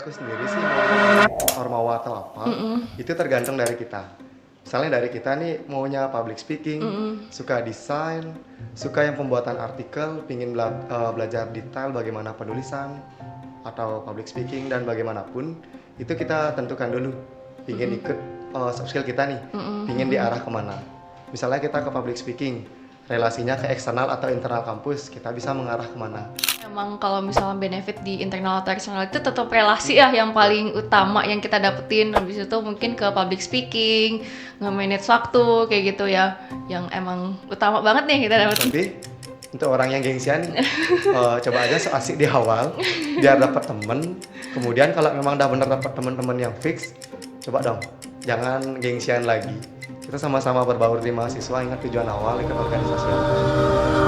Aku sendiri sih mau Ormawa atau apa, Mhm. itu tergantung dari kita. Misalnya dari kita nih maunya public speaking, Mhm. suka desain, suka yang pembuatan artikel, pingin belajar detail bagaimana penulisan atau public speaking dan bagaimanapun, itu kita tentukan dulu. Pingin Mhm. ikut soft skill kita nih, Mhm. pingin Mhm. diarah kemana. Misalnya kita ke public speaking, relasinya ke eksternal atau internal kampus, kita bisa mengarah kemana. Emang kalau misalnya benefit di internal atau eksternal itu tetap relasi Hmm, ya yang betul. paling utama yang kita dapetin. Habis itu mungkin ke public speaking, nge-manage waktu kayak gitu ya, yang emang utama banget nih kita dapetin. Tapi untuk orang yang gengsian nih, coba aja so asik di awal biar dapat temen. Kemudian kalau memang udah bener dapat teman-teman yang fix, coba dong jangan gengsian lagi. Kita sama-sama berbaur di mahasiswa, ingat tujuan awal, ikut organisasi apa.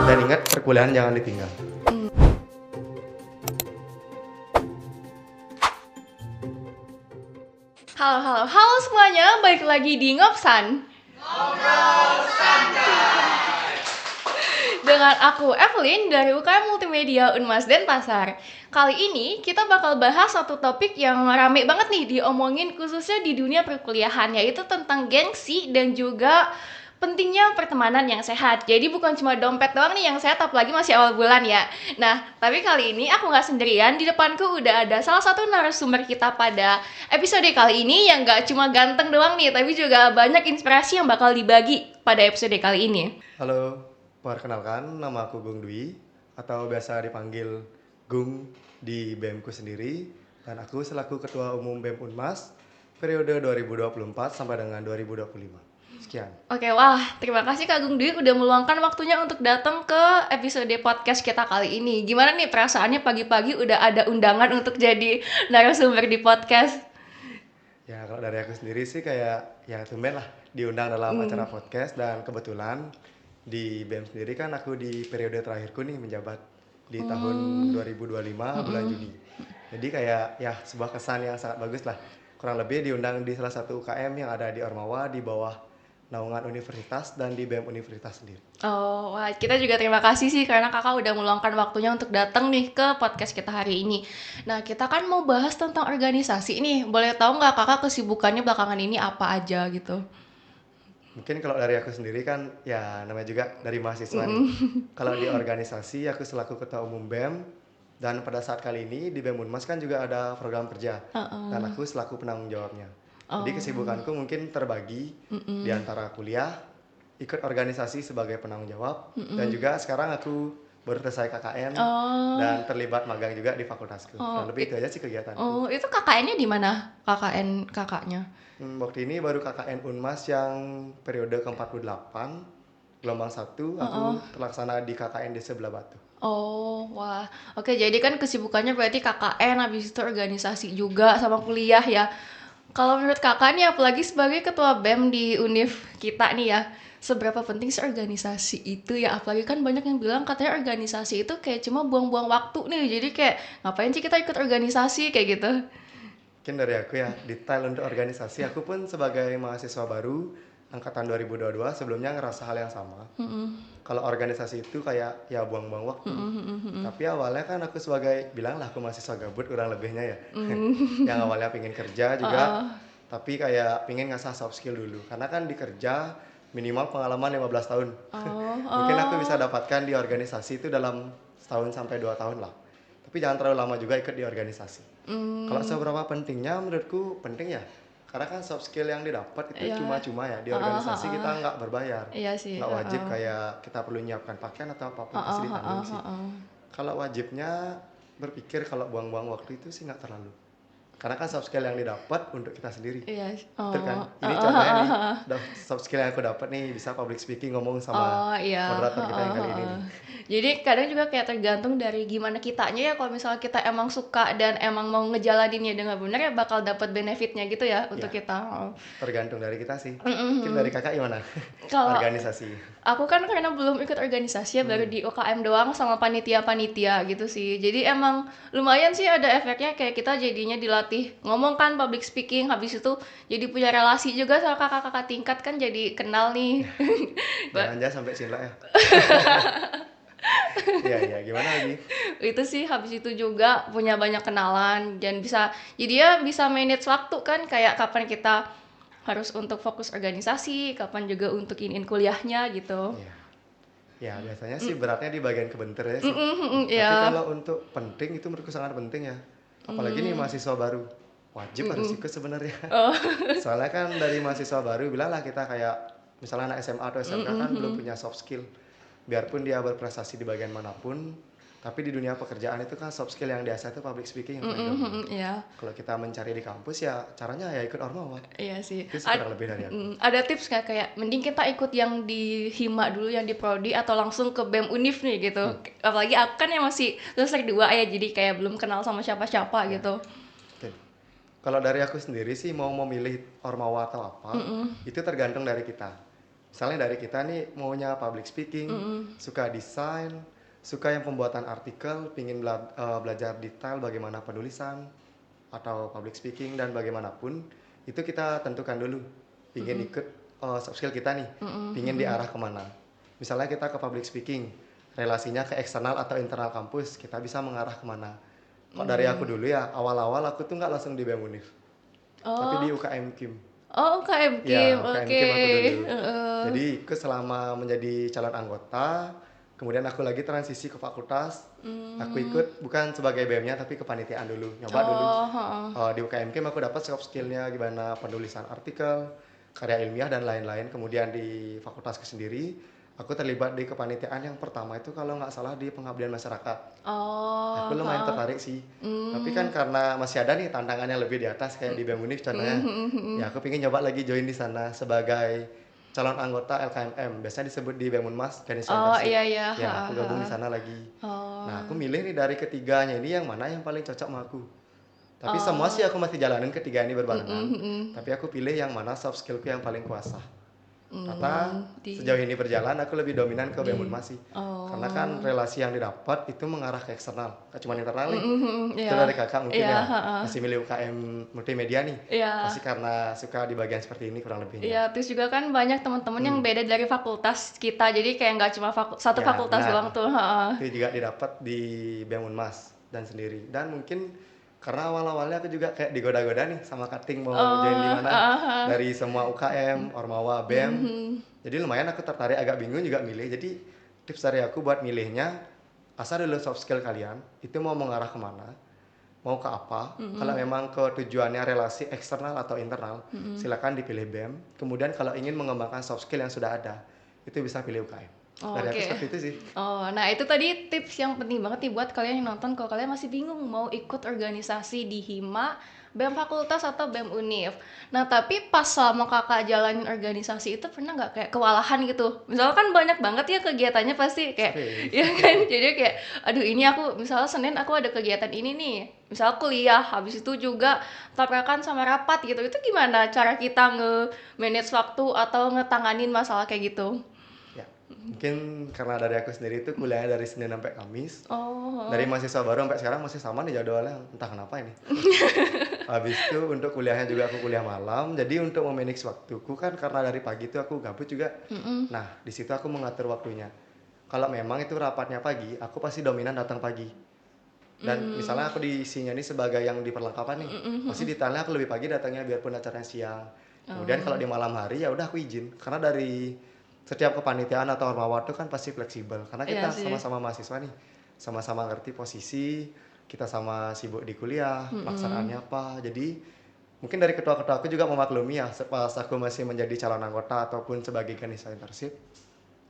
Dan ingat perkuliahan jangan ditinggal. Halo, halo, halo semuanya, balik lagi di Ngopsan. Dengan aku Evelyn dari UKM Multimedia Unmas Denpasar. Kali ini kita bakal bahas satu topik yang rame banget nih diomongin khususnya di dunia perkuliahan, yaitu tentang gengsi dan juga pentingnya pertemanan yang sehat. Jadi bukan cuma dompet doang nih yang sehat, apalagi masih awal bulan ya. Nah, tapi kali ini aku nggak sendirian. Di depanku udah ada salah satu narasumber kita pada episode kali ini yang nggak cuma ganteng doang nih, tapi juga banyak inspirasi yang bakal dibagi pada episode kali ini. Halo, perkenalkan nama aku Gung Dwi atau biasa dipanggil Gung di BEM ku sendiri, dan aku selaku Ketua Umum BEM Unmas periode 2024 sampai dengan 2025. Sekian. Oke, wah, terima kasih Kak Gung Dwi udah meluangkan waktunya untuk datang ke episode podcast kita kali ini. Gimana nih perasaannya pagi-pagi udah ada undangan untuk jadi narasumber di podcast? Ya kalau dari aku sendiri sih kayak ya tumben lah diundang dalam acara podcast, dan kebetulan di BEM sendiri kan aku di periode terakhirku nih menjabat di tahun 2025 bulan Juni. Jadi kayak ya sebuah kesan yang sangat bagus lah. Kurang lebih diundang di salah satu UKM yang ada di Ormawa di bawah naungan universitas dan di BEM universitas sendiri. Oh, wah, kita juga terima kasih sih karena kakak udah meluangkan waktunya untuk datang nih ke podcast kita hari ini. Nah, kita kan mau bahas tentang organisasi nih. Boleh tahu nggak kakak kesibukannya belakangan ini apa aja gitu? Mungkin kalau dari aku sendiri kan ya namanya juga dari mahasiswa nih. Kalau di organisasi aku selaku ketua umum BEM, dan pada saat kali ini di BEM Unmas kan juga ada program kerja dan Heeh. aku selaku penanggung jawabnya. Jadi Oh. kesibukanku mungkin terbagi di antara kuliah, ikut organisasi sebagai penanggung jawab, dan juga sekarang aku baru selesai KKN Oh. dan terlibat magang juga di fakultasku. Kurang Oh. lebih itu aja sih kegiatanku. Oh, itu KKN-nya di mana? KKN kakaknya. Waktu ini baru KKN Unmas yang periode ke-48, gelombang 1, Heeh. aku terlaksana di KKN di sebelah Batu. Oh, wah. Oke, jadi kan kesibukannya berarti KKN, habis itu organisasi juga sama kuliah ya. Kalau menurut kakak nih, apalagi sebagai ketua BEM di univ kita nih ya, seberapa penting sih organisasi itu ya? Apalagi kan banyak yang bilang katanya organisasi itu kayak cuma buang-buang waktu nih. Jadi kayak ngapain sih kita ikut organisasi kayak gitu? Mungkin dari aku ya, detail untuk organisasi, aku pun sebagai mahasiswa baru angkatan 2022 sebelumnya ngerasa hal yang sama. Kalau organisasi itu kayak ya buang-buang waktu. Tapi awalnya kan aku sebagai, bilanglah aku mahasiswa gabut kurang lebihnya ya. Yang awalnya pengen kerja juga, tapi kayak pengen ngasah soft skill dulu. Karena kan di kerja minimal pengalaman 15 tahun. Oh, Mungkin aku oh. bisa dapatkan di organisasi itu dalam setahun sampai 2 tahun lah. Tapi jangan terlalu lama juga ikut di organisasi. Kalau seberapa pentingnya, menurutku penting ya. Karena kan soft skill yang didapat itu Iya. cuma-cuma ya. Di Heeh, organisasi heeh. kita nggak berbayar. Iya sih, Nggak wajib heeh. kayak kita perlu nyiapkan pakaian atau apapun, Heeh, pasti heeh, ditanggung sih. heeh. Kalau wajibnya berpikir kalau buang-buang waktu itu sih nggak terlalu. Karena kan soft skill yang didapat untuk kita sendiri. Iya. Betul kan? Oh, Ini heeh, contohnya heeh, nih, heeh. soft skill yang aku dapat nih, bisa public speaking, ngomong sama Oh iya, moderator kita heeh, yang kali ini heeh. nih. Jadi kadang juga kayak tergantung dari gimana kitanya ya. Kalau misalnya kita emang suka dan emang mau ngejalaninnya dengan benar ya bakal dapat benefitnya gitu ya untuk Ya, kita. Oh. tergantung dari kita sih. Mungkin dari kakak gimana? Kalau Organisasi. aku kan karena belum ikut organisasi ya, baru di UKM doang sama panitia-panitia gitu sih. Jadi emang lumayan sih ada efeknya, kayak kita jadinya dilatih ngomong kan, public speaking, habis itu jadi punya relasi juga sama kakak-kakak tingkat kan, jadi kenal nih. Ba- Jangan-jangan sampai cinlok ya. Iya, iya, gimana lagi? Itu sih habis itu juga punya banyak kenalan dan jadi ya bisa manage waktu kan, kayak kapan kita harus untuk fokus organisasi, kapan juga untuk iniin kuliahnya gitu. Iya. Ya, biasanya sih beratnya di bagian kebentur ya sih. Tapi Ya. kalau untuk penting itu menurutku sangat penting ya. Apalagi nih mahasiswa baru. Wajib harus ikut sebenarnya. Oh. Soalnya kan dari mahasiswa baru bilanglah kita kayak misalnya anak SMA atau SMK kan belum punya soft skill. Biarpun dia berprestasi di bagian manapun, tapi di dunia pekerjaan itu kan soft skill yang biasa itu public speaking yang paling dominan. Iya. Kalau kita mencari di kampus ya caranya ya ikut Ormawa. Iya sih. Itu sih kurang lebih dari aku. Ada tips nggak kayak mending kita ikut yang di Hima dulu, yang di Prodi, atau langsung ke BEM Univ nih gitu. Apalagi aku kan yang masih semester 2 ya, jadi kayak belum kenal sama siapa-siapa gitu. Oke. Kalau dari aku sendiri sih mau memilih Ormawa atau apa, itu tergantung dari kita. Misalnya dari kita nih maunya public speaking, suka desain, suka yang pembuatan artikel, pingin belajar detail bagaimana penulisan atau public speaking dan bagaimanapun, itu kita tentukan dulu. Pingin ikut soft skill kita nih, pingin diarah kemana. Misalnya kita ke public speaking, relasinya ke eksternal atau internal kampus, kita bisa mengarah kemana. Kok dari aku dulu ya, awal-awal aku tuh nggak langsung di BEM Univ, tapi di Oh, UKM Kim. oh UKM Kim, Ya, UKM oke. Kim aku dulu. Heeh. Jadi ikut selama menjadi calon anggota, kemudian aku lagi transisi ke fakultas. Aku ikut bukan sebagai BM-nya tapi kepanitiaan dulu, nyoba dulu. Oh, heeh. Di UKM Kim aku dapat soft skill-nya gimana penulisan artikel, karya ilmiah dan lain-lain. Kemudian di fakultasku sendiri, aku terlibat di kepanitiaan yang pertama itu kalau nggak salah di pengabdian masyarakat. Aku Oh, lumayan heeh. tertarik sih. Tapi kan karena masih ada nih tantangan yang lebih di atas kayak di BEM Univ contohnya. Ya aku pengen nyoba lagi join di sana sebagai calon anggota LKMM. Biasanya disebut di BEM Unmas Ganesha Oh, Internship. iya iya, Ya heeh, aku gabung di heeh. sana lagi. Nah aku Oh. milih nih dari ketiganya ini yang mana yang paling cocok sama aku. Tapi semua sih Oh. aku masih jalanin ketiga ini berbarengan. Tapi aku pilih yang mana soft skillku yang paling kuasa. Karena Di sejauh ini berjalan aku lebih dominan ke BEM Unmas sih. Karena kan Oh. relasi yang didapat itu mengarah ke eksternal, gak cuma internal nih. Itu Iya. dari kakak mungkin Iya, ya, heeh. masih milih UKM multimedia nih. Iya. Pasti karena suka di bagian seperti ini kurang lebihnya. Iya, terus juga kan banyak teman-teman yang beda dari fakultas kita, jadi kayak nggak cuma satu Ya fakultas doang benar, tuh, heeh. itu juga didapat di BEM Unmas dan sendiri. Dan mungkin karena awal-awalnya aku juga kayak digoda-goda nih sama cutting mau join di Oh, mana. heeh, heeh. Dari semua UKM, Ormawa, BEM. Jadi lumayan aku tertarik agak bingung juga milih. Jadi tips dari aku buat milihnya, asal dulu soft skill kalian, itu mau mengarah kemana, mau ke apa. Kalau memang ke tujuannya relasi eksternal atau internal, silakan dipilih BEM. Kemudian kalau ingin mengembangkan soft skill yang sudah ada, itu bisa pilih UKM. Oh, Dari aku oke. seperti itu sih. Oh, nah itu tadi tips yang penting banget nih buat kalian yang nonton kalau kalian masih bingung mau ikut organisasi di Hima, BEM Fakultas atau BEM Univ. Nah, tapi pas selama kakak jalanin organisasi itu pernah nggak kayak kewalahan gitu? Misalnya kan banyak banget ya kegiatannya pasti kayak, Sering. ya kan? Jadi kayak, aduh ini aku, misalnya Senin aku ada kegiatan ini nih. Misalnya kuliah, habis itu juga tabrakan sama rapat gitu. Itu gimana cara kita nge-manage waktu atau ngetanganin masalah kayak gitu? Ya, mungkin karena dari aku sendiri itu kuliahnya dari Senin sampai Kamis. Dari Oh. mahasiswa baru sampai sekarang masih sama nih jadwalnya, entah kenapa ini. Habis itu untuk kuliahnya juga aku kuliah malam. Jadi untuk memanage waktuku kan karena dari pagi itu aku gabut juga. Nah, di situ aku mengatur waktunya. Kalau memang itu rapatnya pagi, aku pasti dominan datang pagi. Dan misalnya aku diisinya ini sebagai yang di perlengkapan nih, pasti detailnya aku lebih pagi datangnya biarpun acaranya siang. Kemudian kalau di malam hari ya udah aku izin, karena dari setiap kepanitiaan atau ormawa itu kan pasti fleksibel. Karena Iya kita sih. sama-sama mahasiswa nih, sama-sama ngerti posisi, kita sama sibuk di kuliah, pelaksanaannya apa. Jadi mungkin dari ketua-ketua aku juga memaklumi ya, pas aku masih menjadi calon anggota ataupun sebagai Ganesha Internship,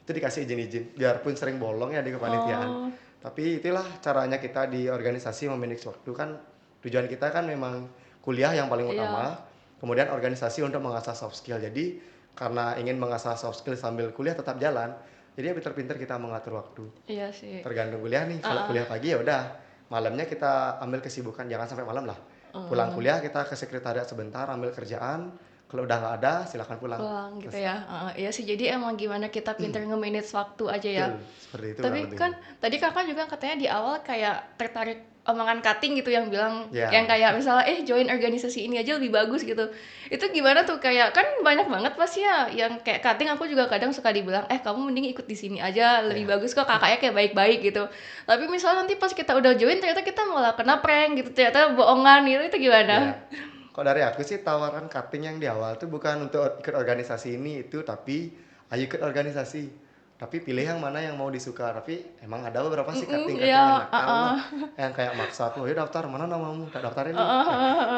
itu dikasih izin-izin, biarpun sering bolong ya di kepanitiaan. Oh, Tapi itulah caranya kita di organisasi memanage waktu kan, tujuan kita kan memang kuliah yang paling iya. utama, kemudian organisasi untuk mengasah soft skill. Jadi karena ingin mengasah soft skill sambil kuliah tetap jalan, jadi ya pinter-pinter kita mengatur waktu. Iya sih. Tergantung kuliah nih, kalau kuliah pagi ya udah, malamnya kita ambil kesibukan, jangan sampai malam lah. Pulang kuliah kita ke sekretariat sebentar, ambil kerjaan, kalau udah nggak ada silakan pulang. Pulang gitu Selesai. ya. Heeh, iya sih, jadi emang gimana kita pinter nge-manage waktu aja ya. Betul, seperti itu kurang Tapi kan lebihnya. tadi kakak juga katanya di awal kayak tertarik omongan cutting gitu yang bilang Ya. yang kayak misalnya join organisasi ini aja lebih bagus gitu. Itu gimana tuh, kayak kan banyak banget pasti ya yang kayak cutting, aku juga kadang suka dibilang kamu mending ikut di sini aja lebih Ya. bagus kok, kakaknya kayak baik-baik gitu. Tapi misalnya nanti pas kita udah join ternyata kita malah kena prank gitu, ternyata bohongan gitu, itu gimana? Ya. Kok dari aku sih tawaran cutting yang di awal tuh bukan untuk ikut organisasi ini itu, tapi ayo ikut organisasi. Tapi pilih yang mana yang mau disuka. Tapi emang ada beberapa sih cutting-cutting yang Ya, nakal lah. Yang kayak maksa aku, "Ayo daftar, mana namamu? Tak daftar ini."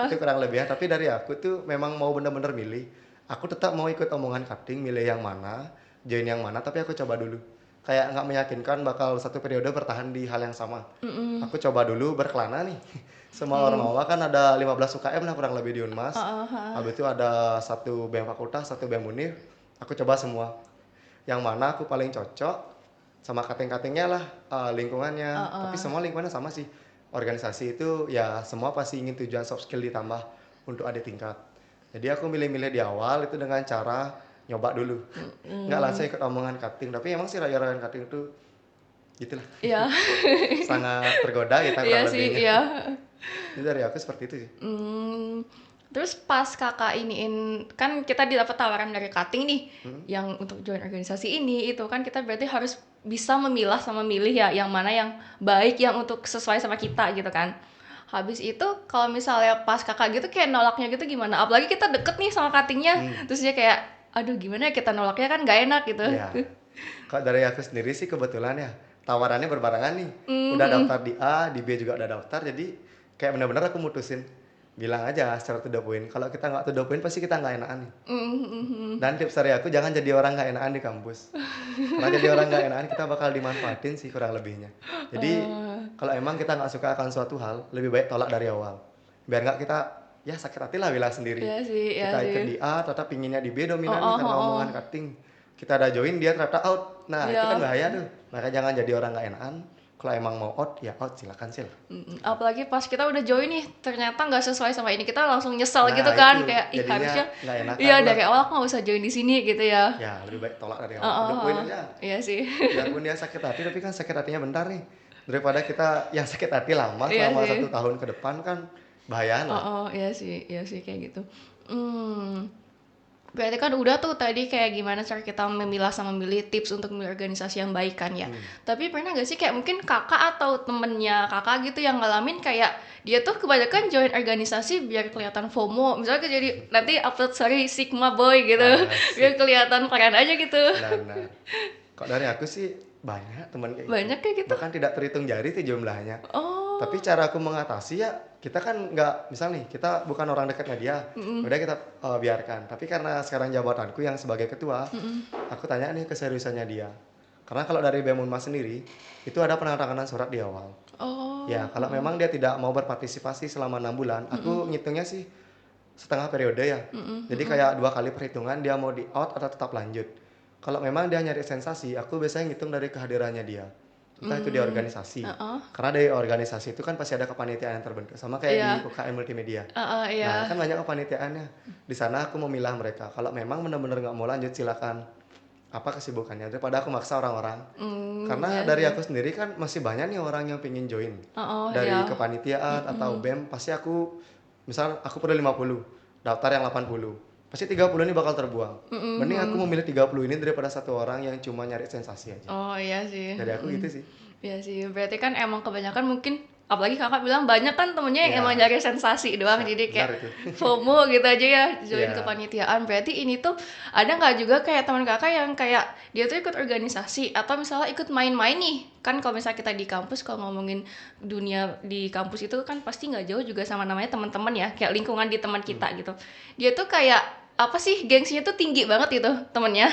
Itu kurang lebih ya. Tapi dari aku tuh memang mau bener-bener milih. Aku tetap mau ikut omongan cutting, milih yang mana, join yang mana, tapi aku coba dulu. Kayak nggak meyakinkan bakal satu periode bertahan di hal yang sama. Aku coba dulu berkelana nih. Semua Ormawa kan ada 15 UKM lah kurang lebih di Unmas. Habis itu ada satu BEM fakultas, satu BEM Unir. Aku coba semua. Yang mana aku paling cocok sama kating-katingnya lah, lingkungannya. Tapi semua lingkungannya sama sih. Organisasi itu ya semua pasti ingin tujuan soft skill ditambah untuk adik tingkat. Jadi aku milih-milih di awal itu dengan cara nyoba dulu. Nggak langsung ikut omongan cutting. Tapi emang sih raya-rayaan cutting itu gitulah. Iya. Sangat tergoda kita Iya kurang sih, lebihnya. iya. Jadi dari aku seperti itu sih. Terus pas kakak iniin, kan kita dapat tawaran dari cutting nih, yang untuk join organisasi ini, itu kan kita berarti harus bisa memilah sama milih ya, yang mana yang baik, yang untuk sesuai sama kita gitu kan. Habis itu kalau misalnya pas kakak gitu kayak nolaknya gitu gimana? Apalagi kita deket nih sama cuttingnya, terus dia kayak, aduh gimana ya kita nolaknya, kan gak enak gitu. Ya. Kalau dari aku sendiri sih kebetulan ya tawarannya berbarengan nih. Udah daftar di A, di B juga udah daftar. Jadi kayak benar-benar aku mutusin bilang aja secara to the point. Kalau kita nggak to the point pasti kita nggak enakan nih. Dan tips dari aku jangan jadi orang nggak enakan di kampus. Karena jadi orang nggak enakan kita bakal dimanfaatin sih kurang lebihnya. Jadi kalau emang kita nggak suka akan suatu hal, lebih baik tolak dari awal. Biar nggak kita ya sakit hati lah bilang sendiri. Iya sih, iya Kita sih. ikut di A, tetap pinginnya di B dominan nih karena omongan cutting. Kita ada join dia ternyata out. Nah itu kan bahaya tuh. Maka jangan jadi orang nggak enakan. Kalau emang mau out ya out, silakan sih. Apalagi pas kita udah join nih, ternyata nggak sesuai sama ini, kita langsung nyesel Nah, gitu kan, itu. kayak Jadinya harusnya nggak enakan iya lah. dari awal aku nggak usah join di sini gitu ya. Ya lebih baik tolak dari awal. To the point aja. Iya sih. Biarpun dia sakit hati, tapi kan sakit hatinya bentar nih. Daripada kita yang sakit hati lama Iya selama sih. 1 tahun ke depan kan bahaya lah. Iya sih kayak gitu. Berarti kan udah tuh tadi kayak gimana cara kita memilah sama memilih, tips untuk memilih organisasi yang baik kan ya. Tapi pernah gak sih kayak mungkin kakak atau temennya kakak gitu yang ngalamin kayak dia tuh kebanyakan join organisasi biar kelihatan FOMO. Misalnya jadi nanti upload story Sigma Boy gitu, Asik. biar kelihatan keren aja gitu. Benar. Kok dari aku sih banyak teman kayak Banyak kayak gitu. Bahkan tidak terhitung jari tuh jumlahnya. Oh. Tapi cara aku mengatasi ya kita kan nggak, misal nih kita bukan orang dekatnya dia, udah kita biarkan. Tapi karena sekarang jabatanku yang sebagai ketua, aku tanya nih keseriusannya dia. Karena kalau dari BEM Unmas sendiri itu ada penandatanganan surat di awal. Oh. Ya kalau memang dia tidak mau berpartisipasi selama 6 bulan, aku ngitungnya sih setengah periode ya. Jadi kayak 2 kali perhitungan dia mau di out atau tetap lanjut. Kalau memang dia nyari sensasi, aku biasanya ngitung dari kehadirannya dia. Entah itu di organisasi. Karena dari organisasi itu kan pasti ada kepanitiaan yang terbentuk. Sama kayak di UKM Multimedia. Iya. Nah kan banyak kepanitiaannya. Di sana aku memilah mereka. Kalau memang benar-benar nggak mau lanjut silakan. Apa kesibukannya. Daripada aku maksa orang-orang. Karena dari aku sendiri kan masih banyak nih orang yang pengen join. Dari kepanitiaan atau BEM. Pasti aku, misal aku perlu 50. Daftar yang 80. Pasti 30 ini bakal terbuang. Mending aku memilih 30 ini daripada satu orang yang cuma nyari sensasi aja. Oh iya sih. Dari aku gitu sih. Iya sih, berarti kan emang kebanyakan mungkin, apalagi kakak bilang banyak kan temennya yang Iya. emang nyari sensasi doang, jadi Benar kayak itu. FOMO gitu aja ya, join Iya. kepanitiaan. Berarti ini tuh ada nggak juga kayak teman kakak yang kayak dia tuh ikut organisasi atau misalnya ikut main-main nih, kan kalau misalnya kita di kampus, kalau ngomongin dunia di kampus itu kan pasti nggak jauh juga sama namanya teman-teman ya, kayak lingkungan di teman kita gitu. Dia tuh kayak apa sih, gengsinya tuh tinggi banget gitu temennya.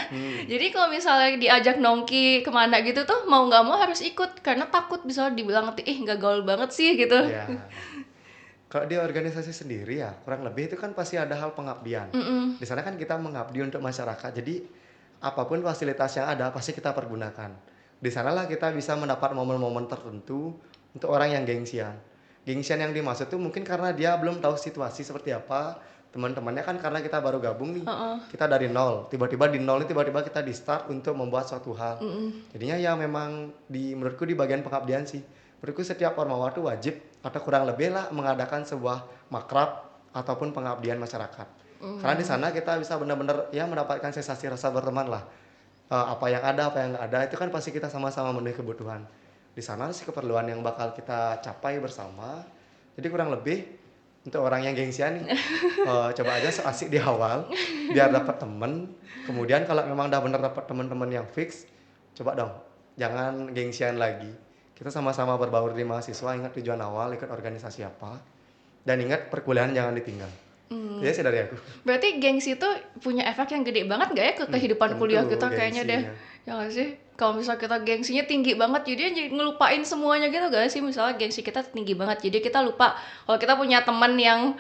Jadi kalau misalnya diajak nongki kemana gitu tuh mau nggak mau harus ikut karena takut misalnya dibilang nggak gaul banget sih gitu. Ya. Kalau di organisasi sendiri ya kurang lebih itu kan pasti ada hal pengabdian. Di sana kan kita mengabdi untuk masyarakat. Jadi apapun fasilitas yang ada pasti kita pergunakan. Di sanalah kita bisa mendapat momen-momen tertentu untuk orang yang gengsian. Gengsian yang dimaksud tuh mungkin karena dia belum tahu situasi seperti apa. Teman-temannya kan karena kita baru gabung nih. Kita dari nol. Tiba-tiba di nol ini tiba-tiba kita di start untuk membuat suatu hal. Jadinya ya memang menurutku di bagian pengabdian sih. Menurutku setiap ormawa tuh wajib atau kurang lebih lah mengadakan sebuah makrab ataupun pengabdian masyarakat. Karena di sana kita bisa benar-benar ya mendapatkan sensasi rasa berteman lah. Apa yang ada, apa yang nggak ada itu kan pasti kita sama-sama memenuhi kebutuhan. Di sana sih keperluan yang bakal kita capai bersama. Jadi kurang lebih untuk orang yang gengsian nih, coba aja so asik di awal biar dapat temen. Kemudian kalau memang udah bener dapat teman-teman yang fix, coba dong jangan gengsian lagi. Kita sama-sama berbaur di mahasiswa, ingat tujuan awal, ikut organisasi apa, dan ingat perkuliahan jangan ditinggal. Itu sih dari aku. Berarti gengsi itu punya efek yang gede banget gak ya ke kehidupan kuliah Tentu kita kayaknya deh. gengsinya. Ya gak sih? Kalau misal kita gengsinya tinggi banget, jadi ngelupain semuanya gitu gak sih? Misalnya gengsi kita tinggi banget, jadi kita lupa kalau kita punya teman yang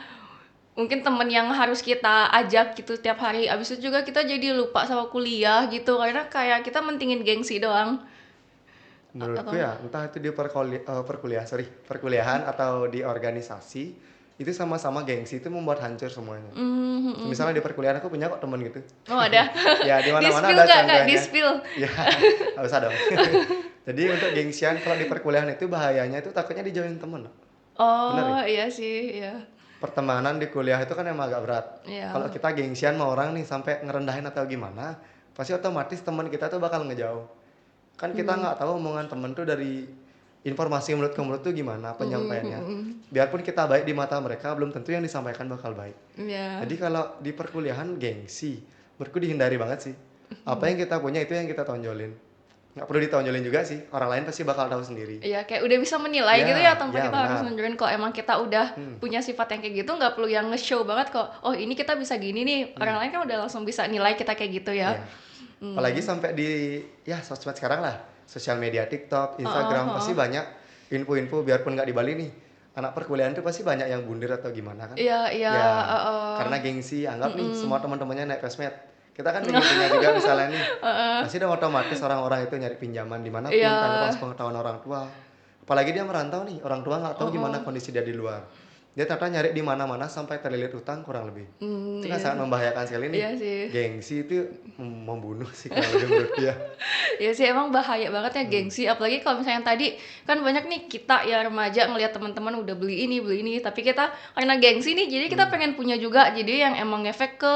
mungkin temen yang harus kita ajak gitu tiap hari. Abis itu juga kita jadi lupa sama kuliah gitu, karena kayak kita mentingin gengsi doang. Menurutku Atau ya, entah itu di perkuliahan atau di organisasi, itu sama-sama gengsi itu membuat hancur semuanya. Misalnya di perkuliahan aku punya kok temen gitu. oh ada. Ya di Di mana-mana spill ada gak kak? Di contohnya. spill. Ya, nggak usah dong. Jadi untuk gengsian kalau di perkuliahan itu bahayanya itu takutnya dijauhin temen. Bener ya? Oh iya sih, iya. Pertemanan di kuliah itu kan emang agak berat. Iya. Kalau kita gengsian sama orang nih sampai ngerendahin atau gimana, pasti otomatis teman kita tuh bakal ngejauh. Kan kita nggak tahu omongan temen tuh dari informasi mulut ke mulut tuh gimana penyampaiannya. Biarpun kita baik di mata mereka, belum tentu yang disampaikan bakal baik. Iya. Jadi kalau di perkuliahan gengsi, menurutku dihindari banget sih. Apa yang kita punya itu yang kita tonjolin. Nggak perlu ditonjolin juga sih, orang lain pasti bakal tahu sendiri. Iya, kayak udah bisa menilai Ya, gitu ya tanpa ya, kita harus benar. nunjukin kok emang kita udah punya sifat yang kayak gitu, nggak perlu yang nge-show banget kok. Oh ini kita bisa gini nih, orang lain kan udah langsung bisa nilai kita kayak gitu ya. Ya. Apalagi sampai di ya sosmed sekarang lah, sosial media TikTok, Instagram pasti banyak info-info biarpun nggak di Bali nih. Anak perkuliahan tuh pasti banyak yang bundir atau gimana kan? Iya, iya. Ya, karena gengsi, anggap nih semua teman-temannya naik Fesmed. Kita kan pengen punya juga misalnya nih. Pasti dong otomatis orang-orang itu nyari pinjaman dimanapun tanpa Iya. pengetahuan orang tua. Apalagi dia merantau nih, orang tua nggak tahu gimana kondisi dia di luar. Dia ternyata nyari di mana-mana sampai terlilit utang kurang lebih. Itu kan Iya. sangat membahayakan sekali nih. Iya sih. Gengsi itu membunuh sih kalau lebih menurut dia. Iya sih emang bahaya banget ya gengsi, apalagi kalau misalnya yang tadi kan banyak nih kita ya remaja ngelihat teman-teman udah beli ini, tapi kita karena gengsi nih jadi kita pengen punya juga, jadi yang emang ngefek ke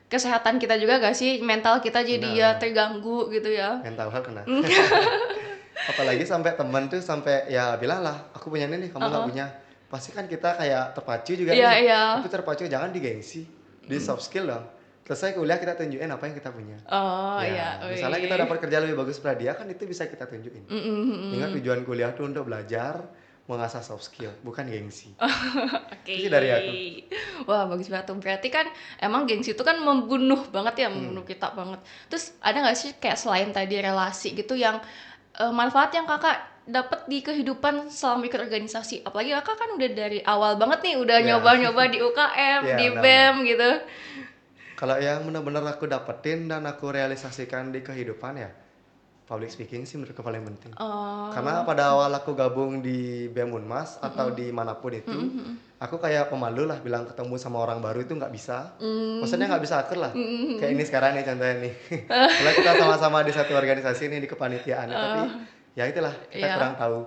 kesehatan kita juga gak sih, mental kita jadi ya Benar. terganggu gitu ya. Mental health kena. Apalagi sampai teman tuh sampai ya bilang lah, aku punya ini nih, kamu nggak punya. Pasti kan kita kayak terpacu juga Iya, nih. iya. Tapi terpacu jangan di gengsi, di soft skill dong. Selesai kuliah kita tunjukin apa yang kita punya. Oh Ya, iya, misalnya kita dapat kerja lebih bagus pada dia kan itu bisa kita tunjukin. Ingat tujuan kuliah tuh untuk belajar, mengasah soft skill, bukan gengsi. Oke. Itu sih dari aku. Wah, bagus banget tuh. Berarti kan emang gengsi itu kan membunuh banget ya, membunuh kita banget. Terus ada nggak sih kayak selain tadi relasi gitu yang manfaat yang kakak dapat di kehidupan selama ikut organisasi? Apalagi kakak kan udah dari awal banget nih, udah Ya. nyoba-nyoba di UKM, Ya, di benar. BEM gitu. Kalau yang benar-benar aku dapetin dan aku realisasikan di kehidupan ya, public speaking sih menurutku paling penting. Oh, Karena pada awal aku gabung di BEM Unmas atau di manapun itu, aku kayak pemalu lah bilang ketemu sama orang baru itu nggak bisa. Maksudnya nggak bisa akur lah. Kayak ini sekarang nih contohnya nih. Kalau kita sama-sama di satu organisasi nih di kepanitiaan, tapi ya itulah kita Iya. kurang tahu.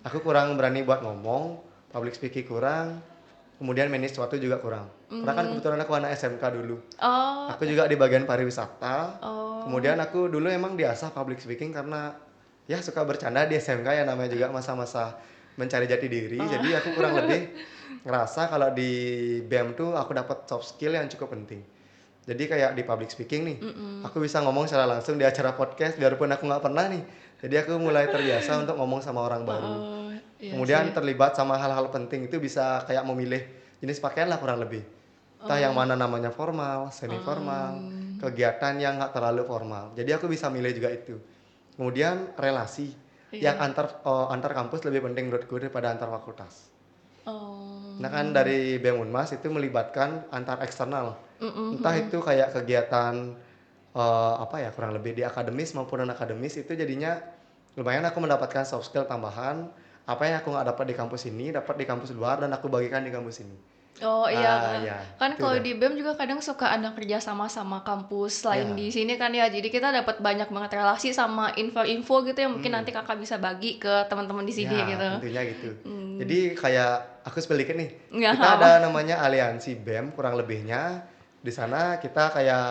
Aku kurang berani buat ngomong, public speaking kurang, kemudian manage suatu juga kurang. Karena kan kebetulan aku anak SMK dulu. oh, Aku juga di bagian pariwisata. oh. Kemudian aku dulu emang diasah public speaking karena ya suka bercanda di SMK ya, namanya juga masa-masa mencari jati diri. Jadi aku kurang lebih ngerasa kalau di BEM tuh aku dapat soft skill yang cukup penting. Jadi kayak di public speaking nih, aku bisa ngomong secara langsung di acara podcast biarpun aku nggak pernah nih. Jadi aku mulai terbiasa untuk ngomong sama orang baru. Oh, iya Kemudian sih. terlibat sama hal-hal penting itu bisa kayak memilih jenis pakaian lah kurang lebih. Entah yang mana namanya formal, semi formal, kegiatan yang nggak terlalu formal. Jadi aku bisa milih juga itu. Kemudian relasi yang antar kampus lebih penting menurutku daripada antar fakultas. Oh, Nah kan dari BEM Unmas itu melibatkan antar eksternal. Entah itu kayak kegiatan apa ya kurang lebih di akademis maupun non akademis, itu jadinya lumayan aku mendapatkan soft skill tambahan apa yang aku nggak dapat di kampus ini dapat di kampus luar dan aku bagikan di kampus ini. Oh iya, Ya, kan itu kalau udah. di BEM juga kadang suka ada kerja sama kampus lain di Ya, sini kan ya, jadi kita dapat banyak banget relasi sama info-info gitu yang mungkin nanti hmm, kakak bisa bagi ke teman-teman di sini ya gitu. tentunya gitu. Hmm, Jadi kayak aku sebalikin nih, nggak kita apa. ada namanya aliansi BEM kurang lebihnya. Di sana kita kayak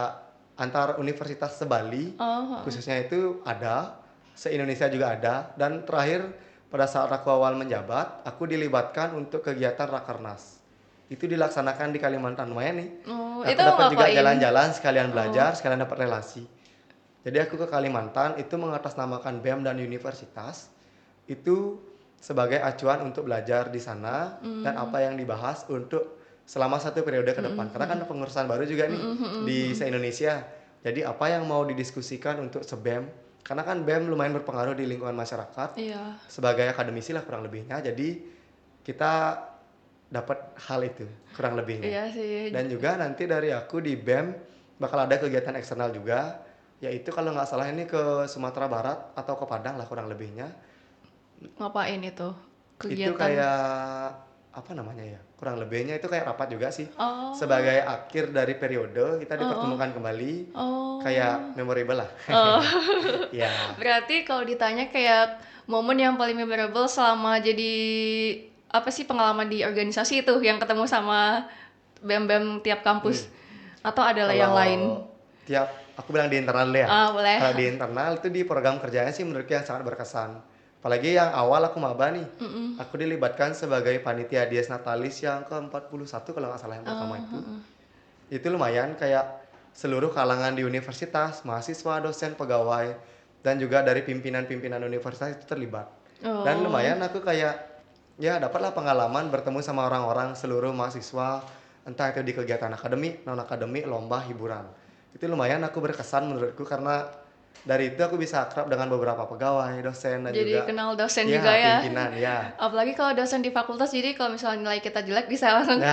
antar universitas se-Bali, Oh, khususnya itu ada, se-Indonesia juga ada. Dan terakhir pada saat aku awal menjabat, aku dilibatkan untuk kegiatan Rakernas. Itu dilaksanakan di Kalimantan, lumayan nih. oh, itu Aku dapat juga ngapain? jalan-jalan, sekalian Oh, belajar, sekalian dapat relasi. Jadi aku ke Kalimantan itu mengatasnamakan BEM dan universitas itu sebagai acuan untuk belajar di sana dan apa yang dibahas untuk selama satu periode ke depan. Karena kan pengurusan baru juga nih di se-Indonesia. Jadi apa yang mau didiskusikan untuk se-BEM? Karena kan BEM lumayan berpengaruh di lingkungan masyarakat iya, sebagai akademisi lah kurang lebihnya. Jadi kita dapat hal itu kurang lebihnya. iya sih. Dan juga nanti dari aku di BEM bakal ada kegiatan eksternal juga, yaitu kalau nggak salah ini ke Sumatera Barat atau ke Padang lah kurang lebihnya. Ngapain itu? Itu Kegiatan. kayak apa namanya ya? Kurang lebihnya itu kayak rapat juga sih. Oh, Sebagai akhir dari periode kita oh, dipertemukan kembali oh, kayak memorable lah. oh. Ya. Berarti kalau ditanya kayak momen yang paling memorable selama jadi apa sih pengalaman di organisasi itu yang ketemu sama bem-bem tiap Hmm. kampus atau ada yang Kalau lain? tiap aku bilang di internal deh ya. Ah, boleh. Kalau di internal itu di program kerjanya sih menurutku yang sangat berkesan. Apalagi yang awal aku maba nih. Aku dilibatkan sebagai panitia Dies Natalis yang ke-41 kalau nggak salah yang pertama itu. Itu lumayan kayak seluruh kalangan di universitas, mahasiswa, dosen, pegawai, dan juga dari pimpinan-pimpinan universitas itu terlibat. Dan Oh, lumayan aku kayak ya dapatlah pengalaman bertemu sama orang-orang seluruh mahasiswa, entah itu di kegiatan akademik, non akademik, lomba, hiburan. Itu lumayan aku berkesan menurutku karena dari itu aku bisa akrab dengan beberapa pegawai, dosen dan jadi juga kenal dosen juga ya ya. pimpinan ya. Apalagi kalau dosen di fakultas, jadi kalau misalnya nilai kita jelek bisa langsung Nah,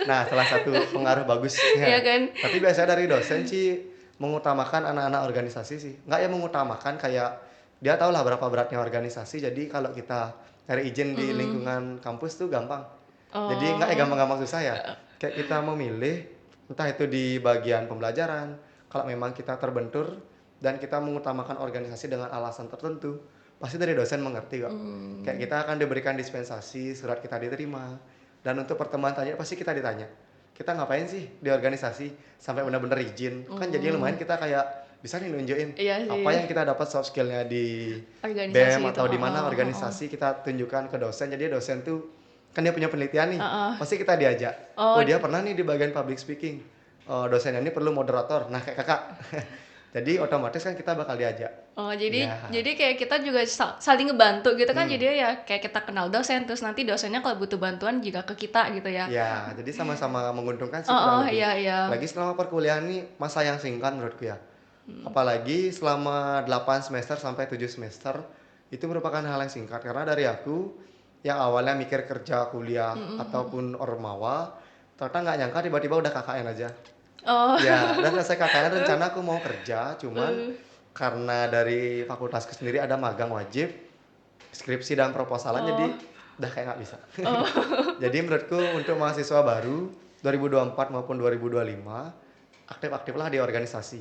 nah salah satu pengaruh ya bagusnya. kan. Tapi biasanya dari dosen sih mengutamakan anak-anak organisasi sih. Nggak ya mengutamakan kayak dia tahu lah berapa beratnya organisasi. Jadi kalau kita cari izin di lingkungan kampus tuh gampang. Jadi nggak ya Oh, gampang-gampang susah ya. Kayak kita memilih entah itu di bagian pembelajaran. Kalau memang kita terbentur dan kita mengutamakan organisasi dengan alasan tertentu, pasti dari dosen mengerti kok. Kayak kita akan diberikan dispensasi, surat kita diterima. Dan untuk pertemuan tanya pasti kita ditanya, kita ngapain sih di organisasi sampai benar-benar izin? Kan jadi lumayan kita kayak bisa nih nunjukin iya apa sih. yang kita dapat soft skillnya di Organisasi BEM itu. atau di mana Heeh, heeh. organisasi kita tunjukkan ke dosen. Jadi dosen tuh kan dia punya penelitian nih, Heeh. pasti kita diajak. Oh, Oh dia pernah nih di bagian public speaking. Oh, dosennya ini perlu moderator. Nah kayak kakak. Jadi otomatis kan kita bakal diajak. oh, Ya, jadi kayak kita juga saling ngebantu gitu kan, hmm, jadi ya kayak kita kenal dosen, terus nanti dosennya kalau butuh bantuan juga ke kita gitu ya. ya. Jadi sama-sama menguntungkan sih Oh, kurang oh, lebih. iya iya. Apalagi selama perkuliahan nih masa yang singkat menurutku ya. Apalagi selama 8 semester sampai 7 semester itu merupakan hal yang singkat karena dari aku yang awalnya mikir kerja, kuliah ataupun ormawa, ternyata nggak nyangka tiba-tiba udah KKN aja. Oh, Ya, dan selesai KKN rencana aku mau kerja, cuman eh, karena dari fakultasku sendiri ada magang wajib, skripsi dan proposalan jadi oh, udah kayak nggak bisa. oh. Jadi menurutku untuk mahasiswa baru 2024 maupun 2025 aktif-aktiflah di organisasi.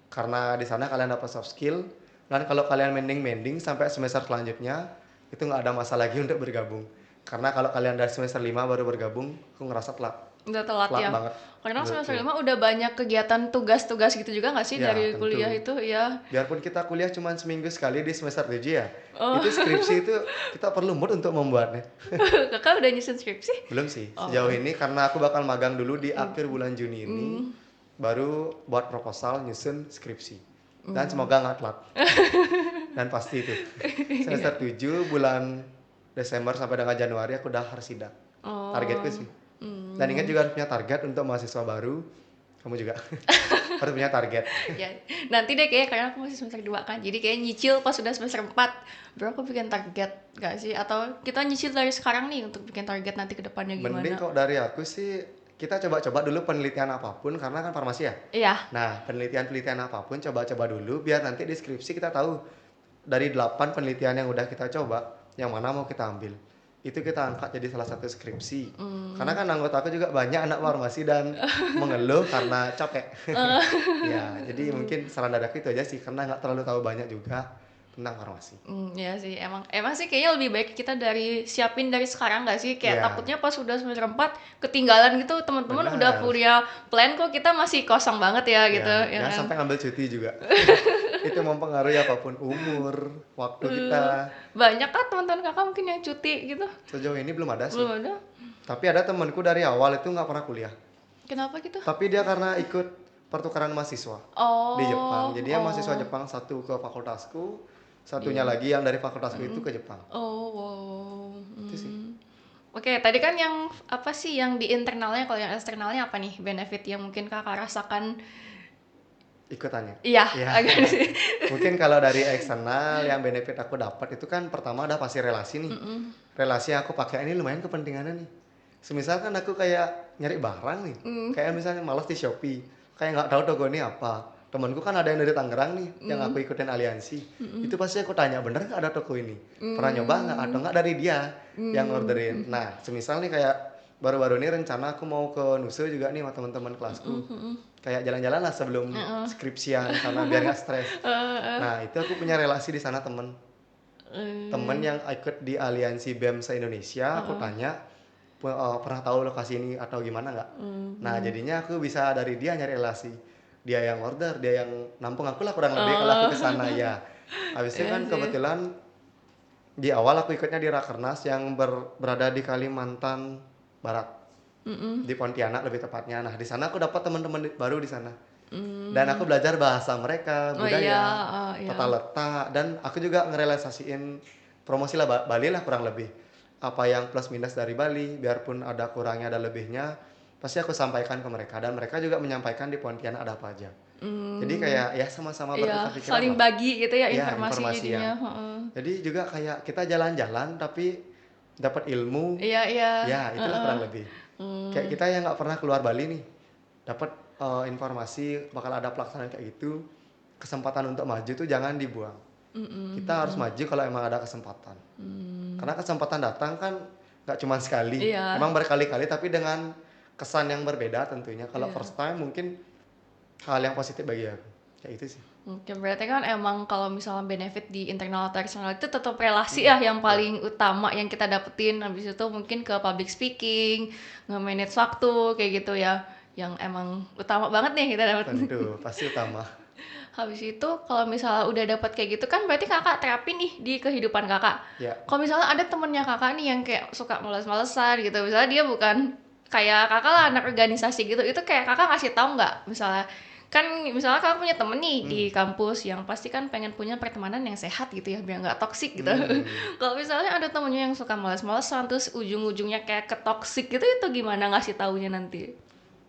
Karena di sana kalian dapat soft skill dan kalau kalian mending-mending sampai semester selanjutnya itu nggak ada masalah lagi untuk bergabung. Karena kalau kalian dari semester 5 baru bergabung, aku ngerasa telat. Udah telat Telat ya. banget Karena semester menurutku. 5 udah banyak kegiatan tugas-tugas gitu juga nggak sih Ya, dari kuliah tentu. itu ya. Biarpun kita kuliah cuma seminggu sekali di semester 7 ya, Oh, itu skripsi itu kita perlu mood untuk membuatnya. kakak udah nyusun skripsi? Belum sih, Oh, sejauh belum. ini karena aku bakal magang dulu di akhir bulan Juni ini, baru buat proposal nyusun skripsi. Dan semoga nggak telat. Dan pasti itu. Semester 7 bulan Desember sampai dengan Januari aku udah harus sidang. Targetku Oh, sih. Dan ingat juga harus punya target untuk mahasiswa baru. Kamu juga harus punya target. ya nanti deh kayak karena aku masih semester 2 kan, jadi kayak nyicil pas sudah semester 4 baru aku bikin target gak sih, atau kita nyicil dari sekarang nih untuk bikin target nanti ke depannya Mending gimana. kok dari aku sih kita coba-coba dulu penelitian apapun karena kan farmasi ya. Iya. Nah, penelitian-penelitian apapun coba-coba dulu biar nanti di skripsi kita tahu dari 8 penelitian yang udah kita coba yang mana mau kita ambil. itu kita angkat jadi salah satu skripsi. Karena kan anggota aku juga banyak anak farmasi dan mengeluh karena capek. Ya, jadi mungkin saran dari aku itu aja sih, karena nggak terlalu tahu banyak juga tentang farmasi. Ya sih, emang sih kayaknya lebih baik kita siapin dari sekarang nggak sih? Kayak Ya, takutnya pas udah semester 4 ketinggalan gitu, teman-teman udah benar. punya plan kok, kita masih kosong banget ya gitu, Ya, ya jangan kan? sampai ngambil cuti juga. Itu mempengaruhi apapun umur, waktu Eh, kita. Banyak kan teman-teman kakak mungkin yang cuti gitu? Sejauh ini belum ada sih. Belum ada? Tapi ada temanku dari awal itu nggak pernah kuliah. Kenapa gitu? Tapi dia karena ikut pertukaran mahasiswa di Jepang. Oh, Jadi dia mahasiswa oh, Jepang, satu ke fakultasku, satunya iya. lagi yang dari fakultasku itu ke Jepang. Oh, wow. Itu sih Oke, tadi kan yang apa sih yang di internalnya, kalau yang eksternalnya apa nih benefit yang mungkin kakak rasakan? ikutannya. Iya, Ya, agak sih. mungkin kalau dari eksternal yang benefit aku dapat itu kan pertama ada pasti relasi nih. Relasi yang aku pakai ini lumayan kepentingannya nih. Semisal kan aku kayak nyari barang nih, kayak misalnya malas di Shopee, kayak nggak tahu toko ini apa. Temanku kan ada yang dari Tangerang nih, yang aku ikutin aliansi. Itu pasti aku tanya, bener nggak ada toko ini? Pernah nyoba nggak? Atau nggak dari dia yang orderin. Nah, semisal nih kayak baru-baru ini rencana aku mau ke Nusa juga nih sama teman-teman kelasku. Kayak jalan-jalan lah sebelum skripsian karena biar nggak stres. Nah, itu aku punya relasi di sana temen yang ikut di aliansi BEM se-Indonesia. Aku tanya, pernah tahu lokasi ini atau gimana nggak? Nah, jadinya aku bisa dari dia nyari relasi. Dia yang order, dia yang nampung aku lah kurang lebih kalau aku ke sana ya. Habis itu Iya kan sih. kebetulan di awal aku ikutnya di Rakernas yang berada di Kalimantan Barat, di Pontianak lebih tepatnya. Nah, di sana aku dapat teman-teman baru di sana. Dan aku belajar bahasa mereka, Oh iya, budaya, iya. tata letak, dan aku juga ngerealisasiin promosi lah Bali lah kurang lebih. Apa yang plus minus dari Bali, biarpun ada kurangnya ada lebihnya, pasti aku sampaikan ke mereka dan mereka juga menyampaikan di Pontianak ada apa aja. Jadi kayak ya sama-sama Iya, bertukar pikiran saling lah. bagi gitu ya Ya, informasi informasi jadinya. ya. Heeh. Jadi juga kayak kita jalan-jalan tapi dapat ilmu, Iya, iya. ya itulah Heeh. kurang lebih. Kayak kita yang nggak pernah keluar Bali nih, dapat informasi bakal ada pelaksanaan kayak gitu, kesempatan untuk maju tuh jangan dibuang. Kita harus maju kalau emang ada kesempatan. Karena kesempatan datang kan nggak cuma sekali, Iya, emang berkali-kali tapi dengan kesan yang berbeda tentunya. Kalau iya. first time mungkin hal yang positif bagi aku. Kayak itu sih. Oke, berarti kan emang kalau misalnya benefit di internal atau eksternal itu tetap relasi ya yang Betul. paling utama yang kita dapetin. Habis itu mungkin ke public speaking, nge-manage waktu kayak gitu ya. Yang emang utama banget nih kita dapet. Tentu, pasti utama. Habis itu kalau misalnya udah dapat kayak gitu kan berarti kakak terapin nih di kehidupan kakak. Ya, Kalau misalnya ada temennya kakak nih yang kayak suka males-malesan gitu, misalnya dia bukan kayak kakak lah anak organisasi gitu, itu kayak kakak ngasih tahu nggak? Misalnya kan misalnya kakak punya temen nih di kampus yang pasti kan pengen punya pertemanan yang sehat gitu ya biar nggak toksik gitu. Kalau misalnya ada temennya yang suka males-malesan terus ujung-ujungnya kayak ke toksik gitu, itu gimana ngasih taunya nanti?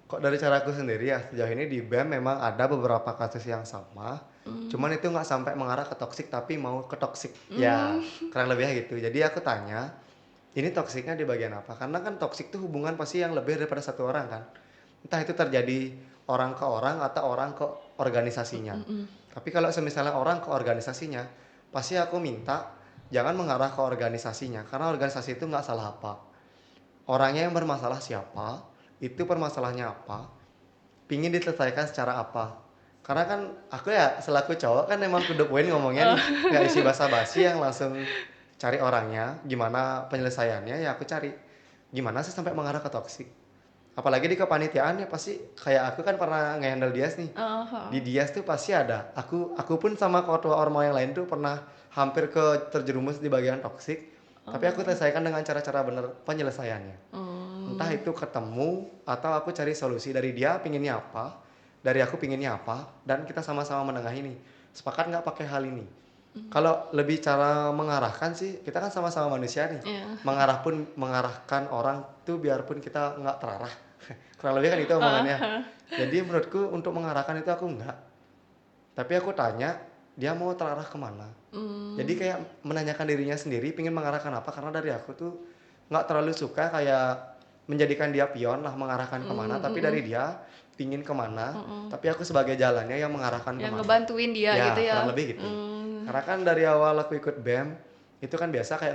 kok dari cara aku sendiri ya sejauh ini di BEM memang ada beberapa kasus yang sama. Cuman itu nggak sampai mengarah ke toksik tapi mau ke toksik. Ya, kurang lebihnya gitu. Jadi aku tanya, ini toksiknya di bagian apa? Karena kan toksik itu hubungan pasti yang lebih daripada satu orang kan. Entah itu terjadi orang ke orang atau orang ke organisasinya. Tapi kalau semisalnya orang ke organisasinya, pasti aku minta jangan mengarah ke organisasinya. Karena organisasi itu nggak salah apa. Orangnya yang bermasalah siapa, itu permasalahannya apa, pingin diselesaikan secara apa. Karena kan aku ya selaku cowok kan emang to the point ngomongnya nih, nggak isi basa-basi yang langsung cari orangnya, gimana penyelesaiannya ya aku cari. Gimana sih sampai mengarah ke toksik. Apalagi di kepanitiaan ya pasti kayak aku kan pernah nge-handle Dias nih. Oh, Di Dias tuh pasti ada. Aku pun sama ketua orma yang lain tuh pernah hampir ke terjerumus di bagian toksik. Tapi aku selesaikan dengan cara-cara bener penyelesaiannya. Entah itu ketemu atau aku cari solusi dari dia pinginnya apa, dari aku pinginnya apa, dan kita sama-sama menengahi ini. Sepakat nggak pakai hal ini. Kalau lebih cara mengarahkan sih, kita kan sama-sama manusia nih. iya. Mengarahkan orang tuh biarpun kita nggak terarah. Kurang lebih kan itu omongannya. Jadi menurutku untuk mengarahkan itu aku nggak. Tapi aku tanya, dia mau terarah kemana. Jadi kayak menanyakan dirinya sendiri, pingin mengarahkan apa. Karena dari aku tuh nggak terlalu suka kayak menjadikan dia pion lah mengarahkan kemana. Tapi dari dia pingin kemana. Tapi aku sebagai jalannya yang mengarahkan Yang kemana. ngebantuin dia gitu Ya ya. kurang lebih gitu. Karena kan dari awal aku ikut BEM, itu kan biasa kayak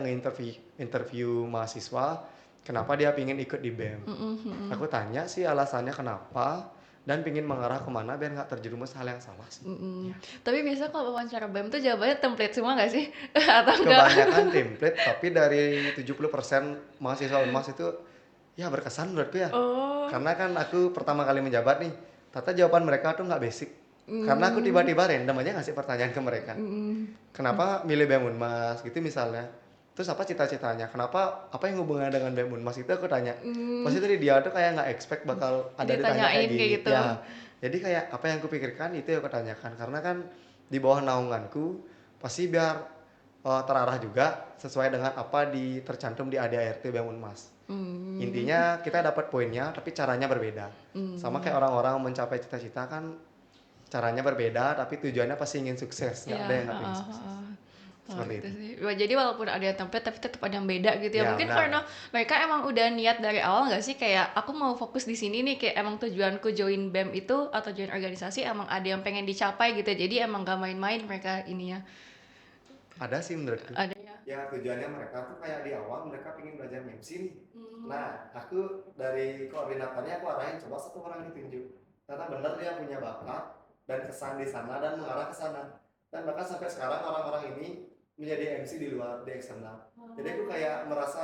interview mahasiswa kenapa dia pingin ikut di BEM. Aku tanya sih alasannya kenapa dan pingin mengarah kemana biar nggak terjerumus hal yang salah sih. Mm-mm. Tapi biasa kalau wawancara BEM tuh jawabannya template semua nggak sih? Atau enggak? Kebanyakan template, tapi dari 70% mahasiswa Unmas itu ya berkesan menurutku ya. Oh. Karena kan aku pertama kali menjabat nih, ternyata jawaban mereka tuh nggak basic. Karena aku tiba-tiba random aja ngasih pertanyaan ke mereka. Kenapa milih BEM Unmas gitu misalnya. Terus apa cita-citanya? Kenapa apa yang hubungannya dengan BEM Unmas itu aku tanya. Pasti tadi dia tuh kayak nggak expect bakal ada ditanya kayak Ditanyain kayak gini. gitu. Ya. Jadi kayak apa yang aku pikirkan itu yang aku tanyakan. Karena kan di bawah naunganku pasti biar terarah juga sesuai dengan apa tercantum di ADART BEM Unmas. Intinya kita dapat poinnya tapi caranya berbeda. Sama kayak orang-orang mencapai cita-cita kan caranya berbeda tapi tujuannya pasti ingin sukses, nggak ada yang nggak ingin sukses. Seperti Gitu itu. sih. Wah, jadi walaupun ada yang template tapi tetap ada yang beda gitu ya. Ya, Mungkin benar. karena mereka emang udah niat dari awal nggak sih kayak aku mau fokus di sini nih kayak emang tujuanku join BEM itu atau join organisasi emang ada yang pengen dicapai gitu. Jadi emang gak main-main mereka ini ya. Ada sih menurutku. Ada ya. Ya tujuannya mereka tuh kayak di awal mereka pengen belajar MC nih. Nah, aku dari koordinatornya aku arahin coba satu orang ditunjuk. Ternyata benar dia punya bakat dan kesan di sana dan mengarah ke sana. Dan bahkan sampai sekarang orang-orang ini menjadi MC di luar di eksternal. Jadi aku kayak merasa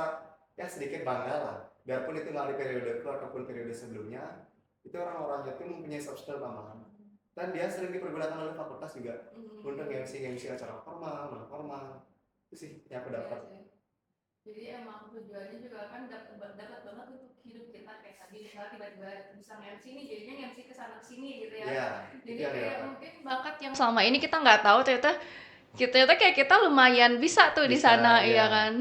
ya sedikit bangga lah. Biarpun itu nggak di periodeku ataupun periode sebelumnya, itu orang-orangnya tuh mempunyai soft skill tambahan. Dan dia sering dipergunakan oleh fakultas juga untuk MC acara formal, non formal. Itu sih yang aku dapat. Jadi emang tujuannya juga kan dekat banget untuk hidup kita kayak tadi misalnya tiba-tiba bisa nge-MC nih jadinya nge-MC kesana kesini gitu ya. Iya, Jadi itu yang kayak didapat. mungkin bakat yang selama ini kita nggak tahu ternyata kayak kita lumayan bisa tuh di Bisa, sana ya. iya kan.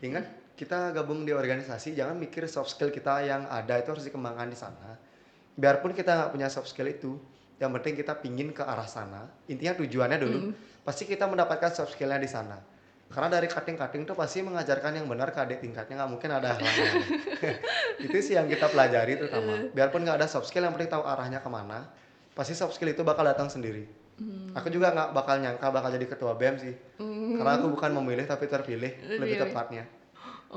Ingat kita gabung di organisasi, jangan mikir soft skill kita yang ada itu harus dikembangkan di sana. Biarpun kita nggak punya soft skill itu, yang penting kita pingin ke arah sana. Intinya tujuannya dulu, pasti kita mendapatkan soft skillnya di sana. Karena dari cutting tuh pasti mengajarkan yang benar ke adik tingkatnya, nggak mungkin ada halangan. Itu sih yang kita pelajari terutama. Biarpun nggak ada soft skill, yang penting tahu arahnya kemana. Pasti soft skill itu bakal datang sendiri. Aku juga nggak bakal nyangka bakal jadi ketua BEM sih. Karena aku bukan memilih tapi terpilih, lebih tepatnya.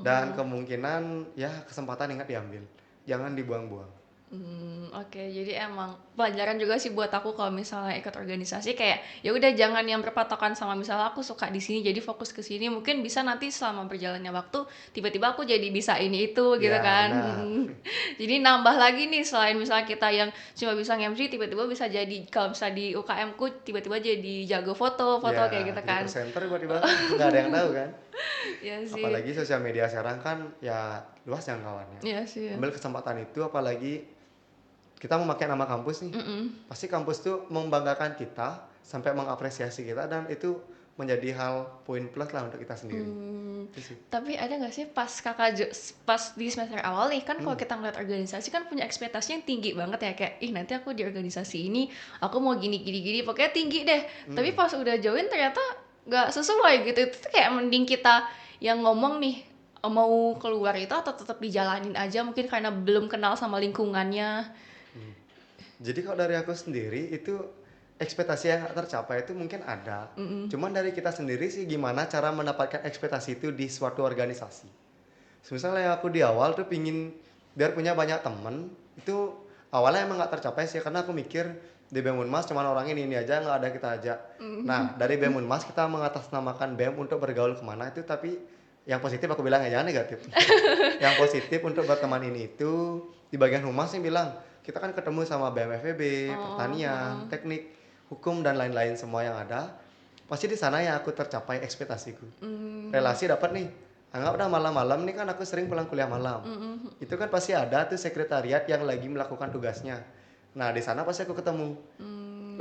Dan kemungkinan ya kesempatan ingat diambil. Jangan dibuang-buang. Oke, jadi emang pelajaran juga sih buat aku kalau misalnya ikut organisasi kayak ya udah jangan yang berpatokan sama misalnya aku suka di sini jadi fokus ke sini mungkin bisa nanti selama berjalannya waktu tiba-tiba aku jadi bisa ini itu gitu Ya, kan. benar. Jadi nambah lagi nih selain misalnya kita yang cuma bisa nge-MC tiba-tiba bisa jadi kalau misalnya di UKM ku tiba-tiba jadi jago foto Ya, kayak gitu jadi kan. presenter tiba-tiba kan nggak ada yang tahu kan. Iya sih. Apalagi sosial media sekarang kan ya luas jangkauannya. Iya sih. Ambil kesempatan itu apalagi kita memakai nama kampus nih. Pasti kampus tuh membanggakan kita sampai mengapresiasi kita dan itu menjadi hal poin plus lah untuk kita sendiri. Itu sih. Tapi ada nggak sih pas pas di semester awal nih kan kalau kita ngeliat organisasi kan punya ekspektasi yang tinggi banget ya kayak ih nanti aku di organisasi ini aku mau gini pokoknya tinggi deh. Tapi pas udah join ternyata nggak sesuai gitu itu tuh kayak mending kita yang ngomong nih mau keluar itu atau tetap dijalanin aja mungkin karena belum kenal sama lingkungannya. Jadi kalau dari aku sendiri itu ekspektasi yang nggak tercapai itu mungkin ada. Cuman dari kita sendiri sih gimana cara mendapatkan ekspektasi itu di suatu organisasi. Misalnya aku di awal tuh pingin biar punya banyak temen, itu awalnya emang nggak tercapai sih karena aku mikir di BEM Unmas cuman orang ini aja nggak ada kita ajak. Nah dari BEM Unmas kita mengatasnamakan BEM untuk bergaul kemana itu tapi yang positif aku bilang ya jangan negatif. Yang positif untuk berteman ini itu di bagian humas yang bilang kita kan ketemu sama BMFEB, pertanian, teknik, hukum dan lain-lain semua yang ada. Pasti di sana yang aku tercapai ekspektasiku. Relasi dapat nih. Anggap udah malam-malam nih kan aku sering pulang kuliah malam. Itu kan pasti ada tuh sekretariat yang lagi melakukan tugasnya. Nah di sana pasti aku ketemu.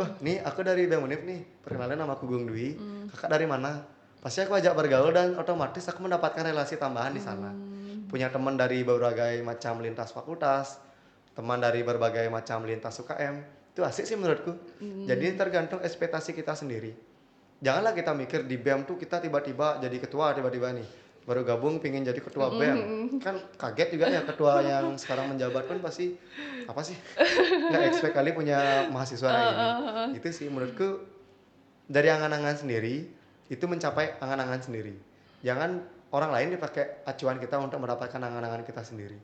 Wah nih aku dari BEM Unif nih. Perkenalkan nama aku Gung Dwi. Kakak dari mana? Pasti aku ajak bergaul dan otomatis aku mendapatkan relasi tambahan di sana. Punya teman dari berbagai macam lintas fakultas, teman dari berbagai macam lintas UKM. Itu asik sih menurutku. Jadi tergantung ekspektasi kita sendiri. Janganlah kita mikir di BEM tuh kita tiba-tiba jadi ketua tiba-tiba nih. Baru gabung pingin jadi ketua BEM. Kan kaget juga ya ketua yang sekarang menjabat kan pasti apa sih? Nggak expect kali punya mahasiswa kayak gini. Itu sih menurutku dari angan-angan sendiri itu mencapai angan-angan sendiri. jangan orang lain dipakai acuan kita untuk mendapatkan angan-angan kita sendiri.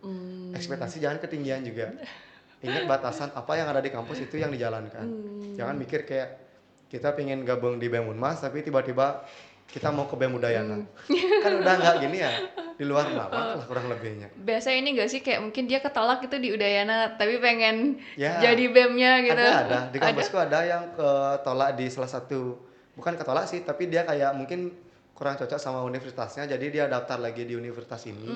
Ekspektasi jangan ketinggian juga. Ingat batasan apa yang ada di kampus itu yang dijalankan. Jangan mikir kayak kita pengen gabung di BEM Unmas tapi tiba-tiba kita mau ke BEM Udayana. Kan udah nggak gini ya, di luar nalar lah kurang lebihnya. Biasanya ini gak sih kayak mungkin dia ketolak itu di Udayana tapi pengen Ya, jadi BEM-nya gitu. ada. Di kampusku ada yang ketolak di salah satu, bukan ketolak sih, tapi dia kayak mungkin kurang cocok sama universitasnya, jadi dia daftar lagi di universitas ini.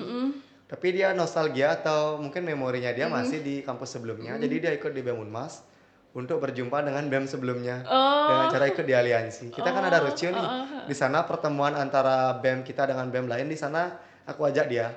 Tapi dia nostalgia atau mungkin memorinya dia masih di kampus sebelumnya, jadi dia ikut di BEM Unmas untuk berjumpa dengan BEM sebelumnya dengan cara ikut di aliansi. Kita kan ada Rucio nih. Di sana pertemuan antara BEM kita dengan BEM lain, di sana aku ajak dia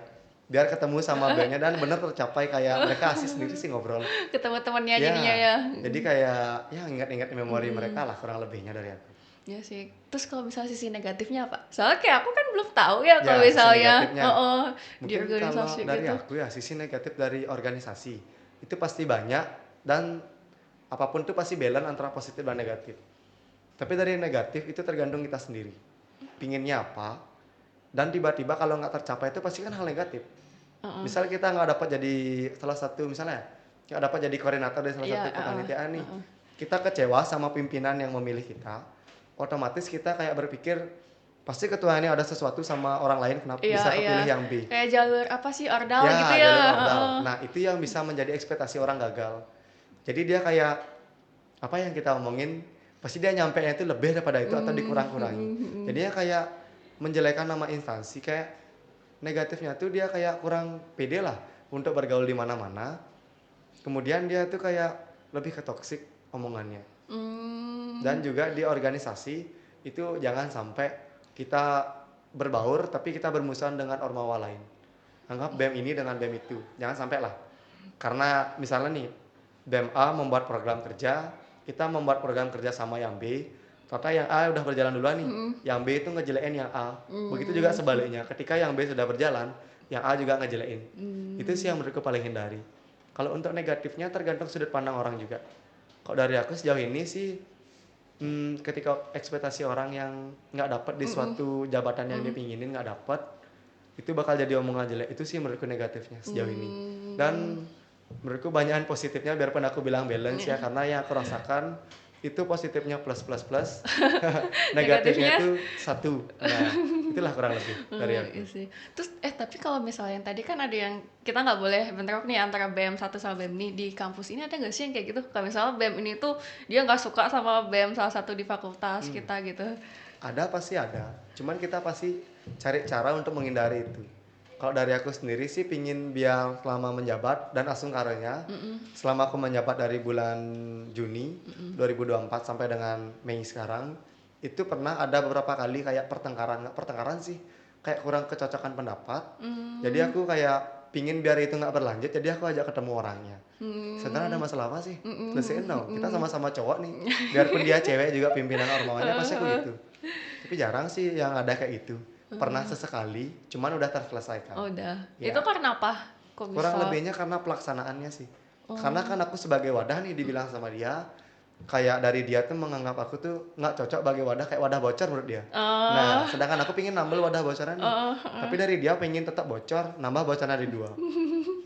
biar ketemu sama BEM-nya dan bener tercapai kayak mereka asik sendiri sih ngobrol. Ketemu temannya Ya, jadinya ya. jadi kayak ya ingat-ingat memori mereka lah kurang lebihnya dari aku. Ya sih. Terus kalau misalnya sisi negatifnya apa? Soalnya kayak aku kan belum tahu ya kalau Ya, sisi misalnya negatifnya. di Mungkin kalau organisasi dari gitu. aku ya sisi negatif dari organisasi itu pasti banyak dan apapun itu pasti balance antara positif dan negatif. Tapi dari negatif itu tergantung kita sendiri. Pinginnya apa dan tiba-tiba kalau nggak tercapai itu pasti kan hal negatif. Misal kita nggak dapat jadi salah satu misalnya nggak dapat jadi koordinator dari salah satu kepanitiaan nih, kita kecewa sama pimpinan yang memilih kita, otomatis kita kayak berpikir pasti ketua ini ada sesuatu sama orang lain kenapa Iya, bisa iya. kepilih yang B. Kayak jalur apa sih ordal Ya, gitu ya. jalur ordal. Nah, itu yang bisa menjadi ekspektasi orang gagal. Jadi dia kayak apa yang kita omongin pasti dia nyampe itu lebih daripada itu atau dikurang-kurangi. Jadinya kayak menjelekan nama instansi, kayak negatifnya tuh dia kayak kurang pede lah untuk bergaul di mana-mana. Kemudian dia tuh kayak lebih ke toksik omongannya. Dan juga di organisasi itu jangan sampai kita berbaur tapi kita bermusuhan dengan ormawa lain. Anggap BEM ini dengan BEM itu, jangan sampai lah. Karena misalnya nih BEM A membuat program kerja, kita membuat program kerja sama yang B, ternyata yang A udah berjalan duluan nih, yang B itu ngejelekin yang A. Begitu juga sebaliknya, ketika yang B sudah berjalan, yang A juga ngejelekin. Itu sih yang menurutku paling hindari. Kalau untuk negatifnya tergantung sudut pandang orang juga. Kalau dari aku sejauh ini sih, ketika ekspektasi orang yang nggak dapat di suatu jabatan yang dipinginin nggak dapat, itu bakal jadi omongan jelek. Itu sih menurutku negatifnya sejauh ini. Dan menurutku banyakan positifnya biarpun aku bilang balance ya, karena yang aku rasakan itu positifnya plus plus plus, negatifnya itu satu. Nah, itulah kurang lebih dari aku. Iya sih. Terus tapi kalau misalnya yang tadi kan ada yang kita nggak boleh bentrok nih antara BEM satu sama BEM ini di kampus ini, ada nggak sih yang kayak gitu? Kalau misalnya BEM ini tuh dia nggak suka sama BEM salah satu di fakultas kita gitu. Ada pasti ada, cuman kita pasti cari cara untuk menghindari itu. Kalau dari aku sendiri sih pingin biar selama menjabat dan langsung karirnya, selama aku menjabat dari bulan Juni 2024 sampai dengan Mei sekarang, itu pernah ada beberapa kali kayak pertengkaran, nggak pertengkaran sih, kayak kurang kecocokan pendapat. Jadi aku kayak pingin biar itu nggak berlanjut, jadi aku ajak ketemu orangnya. Sebenarnya ada masalah apa sih? Selesaiin dong, kita sama-sama cowok nih, biarpun dia cewek juga pimpinan ormawanya pasti aku gitu. Tapi jarang sih yang ada kayak itu. Pernah sesekali, cuman udah terselesaikan. Oh udah. Ya. Itu karena apa? Kok bisa? Kurang lebihnya karena pelaksanaannya sih. Karena kan aku sebagai wadah nih dibilang sama dia, kayak dari dia tuh menganggap aku tuh nggak cocok bagi wadah, kayak wadah bocor menurut dia. Nah, sedangkan aku pingin nambah wadah bocoran nih. Tapi dari dia pengen tetap bocor, nambah bocoran dari dua.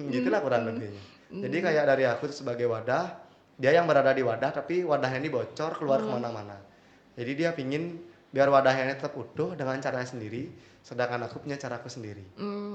Gitulah kurang lebihnya. Jadi kayak dari aku tuh sebagai wadah, dia yang berada di wadah tapi wadahnya ini bocor keluar kemana-mana. Jadi dia pingin biar wadahnya tetap utuh dengan caranya sendiri, sedangkan aku punya caraku sendiri.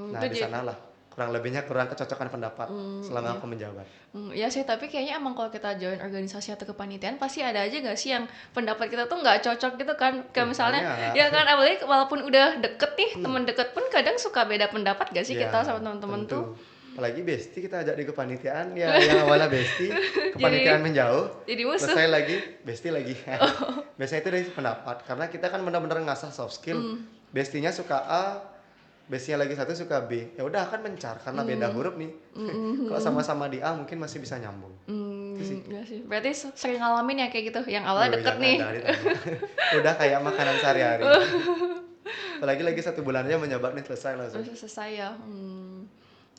Nah, di sanalah kurang lebihnya kurang kecocokan pendapat selama aku menjabat. Ya sih, tapi kayaknya emang kalau kita join organisasi atau kepanitiaan pasti ada aja gak sih yang pendapat kita tuh nggak cocok gitu kan? Kayak misalnya, ya kan apalagi walaupun udah deket nih, teman deket pun kadang suka beda pendapat gak sih kita sama teman-teman tuh? Apalagi bestie kita ajak di kepanitiaan, ya yang awalnya bestie, kepanitiaan menjauh, jadi musuh. selesai lagi, bestie lagi. Biasanya itu dari pendapat, karena kita kan benar-benar ngasah soft skill. Bestinya suka A, bestinya lagi satu suka B. Ya udah kan mencar karena beda huruf nih. Kalau sama-sama di A mungkin masih bisa nyambung. Ya sih. Berarti sering ngalamin ya kayak gitu, yang awalnya deket nih. Udah kayak makanan sehari-hari. Apalagi lagi 1 bulan aja menjabat nih selesai langsung. Selesai ya.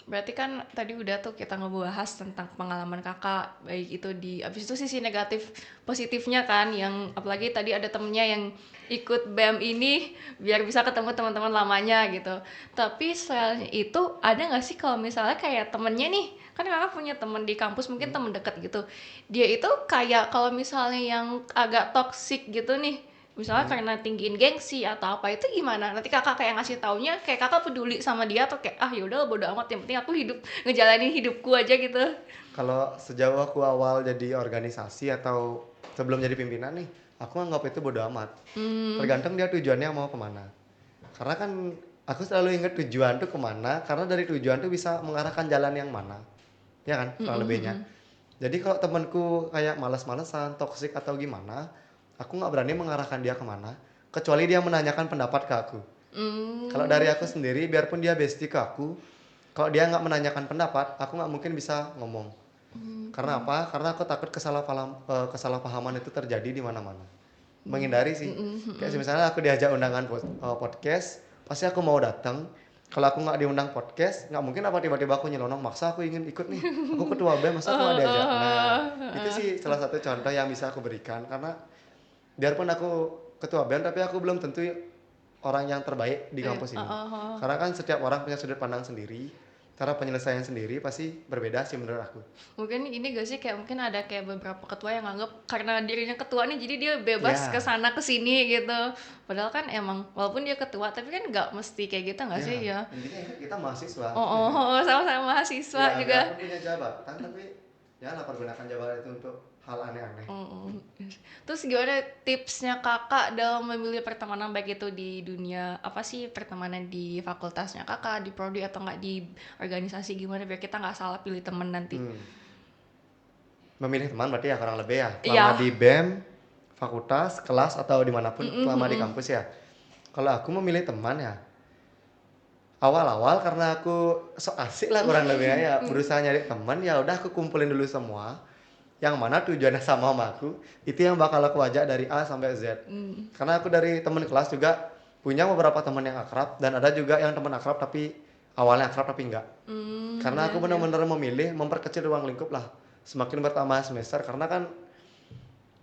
Berarti kan tadi udah tuh kita ngebahas tentang pengalaman kakak, baik itu abis itu sisi negatif positifnya kan, yang apalagi tadi ada temennya yang ikut BEM ini biar bisa ketemu teman-teman lamanya gitu. Tapi selain itu ada nggak sih kalau misalnya kayak temennya nih, kan kakak punya temen di kampus mungkin temen deket gitu, dia itu kayak kalau misalnya yang agak toksik gitu nih, misalnya karena tinggiin gengsi atau apa, itu gimana? Nanti kakak kayak ngasih taunya kayak kakak peduli sama dia atau kayak yaudah bodo amat, yang penting aku ngejalanin hidupku aja gitu. Kalau sejauh aku awal jadi organisasi atau sebelum jadi pimpinan nih, aku anggap itu bodo amat. Tergantung dia tujuannya mau kemana. Karena kan aku selalu ingat tujuan tuh kemana, karena dari tujuan tuh bisa mengarahkan jalan yang mana. Ya kan, kurang lebihnya. Jadi kalau temanku kayak malas-malesan, toksik atau gimana, aku nggak berani mengarahkan dia kemana, kecuali dia menanyakan pendapat ke aku. Kalau dari aku sendiri, biarpun dia bestie ke aku, kalau dia nggak menanyakan pendapat, aku nggak mungkin bisa ngomong. Karena apa? Karena aku takut kesalahpahaman itu terjadi di mana-mana. Menghindari sih. Kayak misalnya aku diajak undangan podcast, pasti aku mau datang. Kalau aku nggak diundang podcast, nggak mungkin apa tiba-tiba aku nyelonong maksa aku ingin ikut nih. Aku ketua BEM, masa aku nggak diajak? Nah, itu sih salah satu contoh yang bisa aku berikan. Karena biarpun aku ketua BEM, tapi aku belum tentu orang yang terbaik di kampus ini. Karena kan setiap orang punya sudut pandang sendiri, cara penyelesaian sendiri pasti berbeda sih menurut aku. Mungkin ini gak sih kayak mungkin ada kayak beberapa ketua yang anggap karena dirinya ketua nih jadi dia bebas ke Ya, sana ke sini gitu. Padahal kan emang walaupun dia ketua tapi kan nggak mesti kayak gitu nggak ya, sih ya. intinya kan kita mahasiswa. Sama-sama mahasiswa Ya, juga. biarpun punya jabatan, tapi ya lah pergunakan jabatan itu untuk hal aneh-aneh. Terus gimana tipsnya kakak dalam memilih pertemanan, baik itu di dunia apa sih, pertemanan di fakultasnya kakak, di prodi atau nggak di organisasi, gimana biar kita nggak salah pilih temen nanti? Memilih teman berarti ya kurang lebih ya. Selama Iya. di BEM, fakultas, kelas, atau dimanapun selama di kampus ya. Kalau aku memilih teman ya, awal-awal karena aku so asik lah kurang lebihnya ya, berusaha nyari teman, ya udah aku kumpulin dulu semua. Yang mana tujuannya sama aku, itu yang bakal aku ajak dari A sampai Z. Karena aku dari teman kelas juga punya beberapa teman yang akrab, dan ada juga yang teman akrab tapi awalnya akrab tapi enggak. Karena Iya aku sih. benar-benar memilih memperkecil ruang lingkup lah. Semakin bertambah semester, karena kan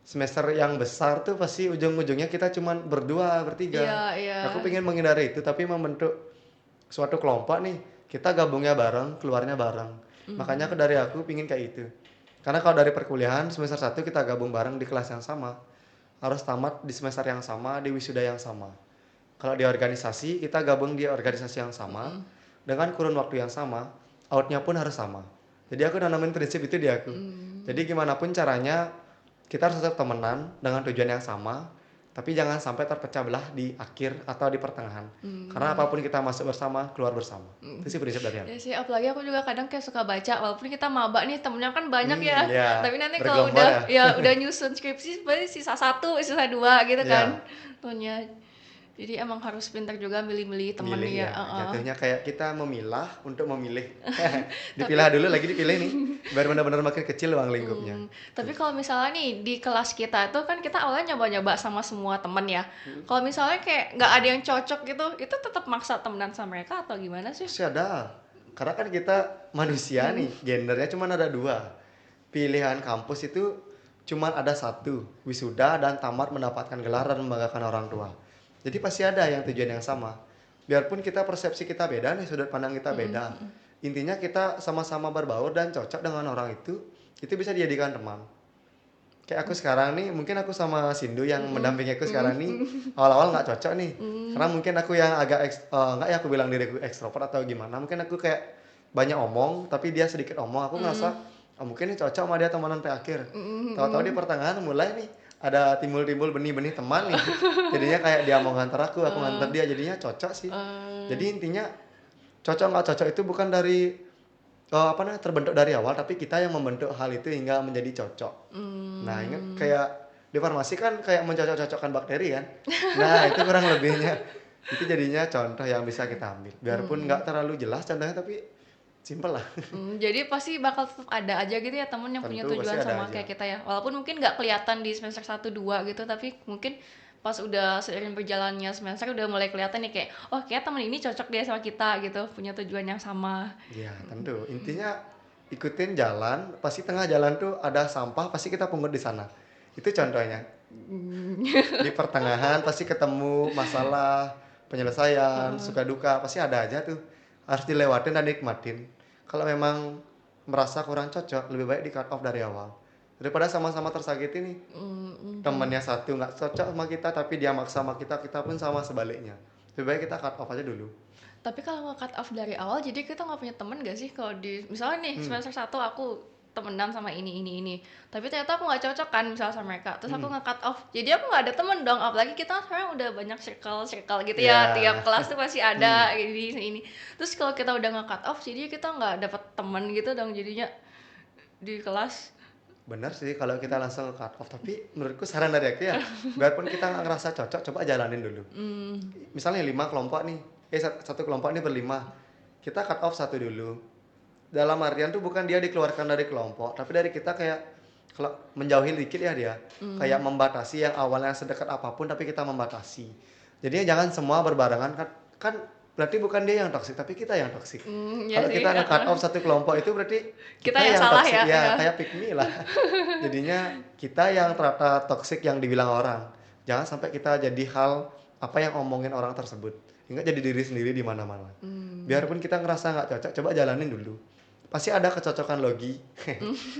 semester yang besar tuh pasti ujung-ujungnya kita cuman berdua, Iya, bertiga. iya. Aku pengen menghindari itu, tapi membentuk suatu kelompok nih, kita gabungnya bareng, keluarnya bareng. Makanya aku pingin kayak itu. Karena kalau dari perkuliahan semester 1 kita gabung bareng di kelas yang sama, harus tamat di semester yang sama, di wisuda yang sama. Kalau di organisasi, kita gabung di organisasi yang sama, dengan kurun waktu yang sama, outnya pun harus sama. Jadi aku nanamin prinsip itu di aku. Jadi gimana pun caranya, kita harus tetap temenan dengan tujuan yang sama, tapi jangan sampai terpecah belah di akhir atau di pertengahan. Karena apapun kita masuk bersama, keluar bersama. Itu sih prinsip dari aku. Ya sih, apalagi aku juga kadang kayak suka baca, walaupun kita maba nih temennya kan banyak ya, Ya, tapi nanti kalau bergelombol ya. udah nyusun skripsi berarti sisa satu, sisa dua gitu kan Ya, tuhnya. Jadi emang harus pintar juga milih-milih temen milih nih ya. ya. Jatuhnya kayak kita memilah untuk memilih. Tapi Dipilah dulu lagi dipilih nih, biar benar-benar makin kecil ruang lingkupnya. tapi kalau misalnya nih di kelas kita itu kan kita awalnya nyoba-nyoba sama semua temen ya. Kalau misalnya kayak nggak ada yang cocok gitu, itu tetap maksa temenan sama mereka atau gimana sih? Pasti ada. Karena kan kita manusia nih, gendernya cuma ada dua. Pilihan kampus itu cuma ada satu, wisuda dan tamat mendapatkan gelar dan membanggakan orang tua. Jadi pasti ada yang tujuan yang sama. Biarpun kita persepsi kita beda nih, sudut pandang kita beda. Intinya kita sama-sama berbaur dan cocok dengan orang itu bisa dijadikan teman. Kayak aku sekarang nih, mungkin aku sama Sindu yang mendampingi aku sekarang nih, awal-awal nggak cocok nih. Karena mungkin aku yang agak, nggak ya aku bilang diriku ekstrovert atau gimana. Mungkin aku kayak banyak omong, tapi dia sedikit omong. Aku ngerasa, mungkin nih cocok sama dia temenan sampai akhir. Tahu-tahu di pertengahan mulai nih, ada timbul-timbul benih-benih teman nih. Jadinya kayak dia mau nganter aku nganter dia. Jadinya cocok sih. Jadi intinya, cocok nggak cocok itu bukan dari terbentuk dari awal, tapi kita yang membentuk hal itu hingga menjadi cocok. Nah, ingat kayak di farmasi kan kayak mencocok-cocokkan bakteri kan. Nah, itu kurang lebihnya. Itu jadinya contoh yang bisa kita ambil. Biarpun nggak terlalu jelas contohnya, tapi simple lah. Jadi pasti bakal tetap ada aja gitu ya temen yang punya Tentu pasti tujuan ada sama aja. kayak kita ya. Walaupun mungkin nggak kelihatan di semester 1 2 gitu, tapi mungkin pas udah seiring berjalannya semester udah mulai kelihatan nih kayak oh kayak teman ini cocok deh sama kita gitu, punya tujuan yang sama. Iya, tentu. Intinya ikutin jalan, pasti tengah jalan tuh ada sampah, pasti kita pungut di sana. Itu contohnya. Di pertengahan pasti ketemu masalah, penyelesaian, Heeh. suka duka, pasti ada aja tuh. Harus dilewatin dan nikmatin. Kalau memang merasa kurang cocok, lebih baik di cut off dari awal. Daripada sama-sama tersakiti nih. Temennya satu nggak cocok sama kita, tapi dia maksa sama kita pun sama sebaliknya. Lebih baik kita cut off aja dulu. Tapi kalau nge-cut off dari awal, jadi kita nggak punya temen gak sih kalau di misalnya nih Hmm, semester 1 aku temenan sama ini, tapi ternyata aku nggak cocok kan misalnya sama mereka, terus aku hmm. nge-cut off, jadi aku nggak ada temen dong, apalagi kita sekarang udah banyak circle gitu ya, tiap Ya, kelas tuh pasti hmm. ada ini, terus kalau kita udah nge-cut off, jadi kita nggak dapet temen gitu dong jadinya di kelas. Benar sih kalau kita langsung cut off. Tapi menurutku saran dari aku ya, biarpun kita nggak ngerasa cocok, coba jalanin dulu. Misalnya 5 kelompok nih, satu kelompok ini berlima. Kita cut off satu dulu. Dalam artian tuh bukan dia dikeluarkan dari kelompok, tapi dari kita kayak kalau menjauhi dikit ya dia. Kayak membatasi yang awalnya sedekat apapun, tapi kita membatasi. Jadinya jangan semua berbarengan kan. Kan berarti bukan dia yang toksik, tapi kita yang toksik. Ya Kalau sih, kita nge-cut off satu kelompok itu berarti kita kita yang yang salah toksik ya, ya, ya. kayak pick me lah. Jadinya kita yang ternyata toksik yang dibilang orang. Jangan sampai kita jadi hal apa yang omongin orang tersebut. Ingat jadi diri sendiri di mana-mana. Biarpun kita ngerasa nggak cocok, coba jalanin dulu. Pasti ada kecocokan logi.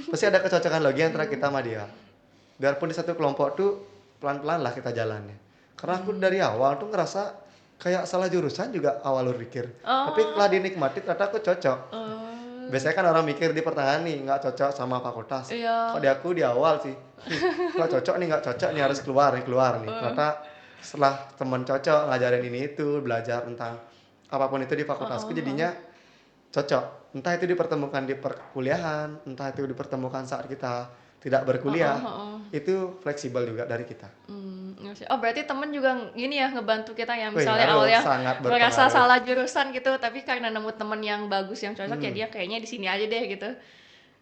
Pasti ada kecocokan logi antara kita sama dia. Biarpun di satu kelompok tuh pelan-pelan lah kita jalannya. Karena aku dari awal tuh ngerasa kayak salah jurusan juga awal berpikir. Tapi Oh, setelah dinikmati ternyata aku cocok. oh, Biasanya kan orang mikir di pertengahan nih nggak cocok sama fakultas. iya. Kok di aku di awal sih, nggak cocok nih nggak cocok nih harus keluar nih. Ternyata setelah temen cocok ngajarin ini itu belajar tentang apapun itu di fakultasku jadinya cocok. Entah itu dipertemukan di perkuliahan, entah itu dipertemukan saat kita tidak berkuliah, itu fleksibel juga dari kita. Iya sih. Oh berarti temen juga gini ya ngebantu kita ya Wih, misalnya ngaruh, awalnya sangat merasa berpengaruh. salah jurusan gitu tapi karena nemu temen yang bagus yang cocok ya Hmm. dia kayaknya di sini aja deh gitu.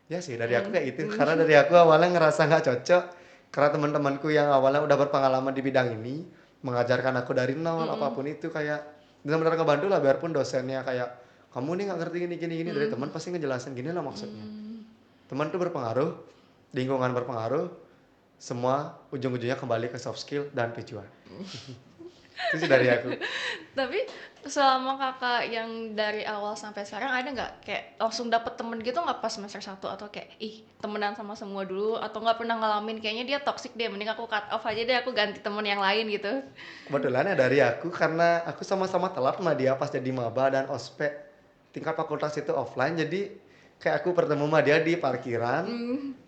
Ya sih, dari aku kayak gitu. Karena dari aku awalnya ngerasa nggak cocok. Karena teman-temanku yang awalnya udah berpengalaman di bidang ini, mengajarkan aku dari nol, apapun itu kayak benar-benar ngebantu lah. Biarpun dosennya kayak, kamu nih nggak ngerti gini, dari teman pasti ngejelasin gini lah maksudnya. Teman tuh berpengaruh, lingkungan berpengaruh, semua ujung-ujungnya kembali ke soft skill dan tujuan. Itu sih dari aku. Tapi selama kakak yang dari awal sampai sekarang ada nggak kayak langsung dapet temen gitu nggak pas semester 1 atau kayak ih temenan sama semua dulu atau nggak pernah ngalamin kayaknya dia toxic deh mending aku cut off aja deh aku ganti temen yang lain gitu. Kebetulannya dari aku karena aku sama-sama telat sama dia pas jadi maba dan ospek tingkat fakultas itu offline jadi kayak aku bertemu sama dia di parkiran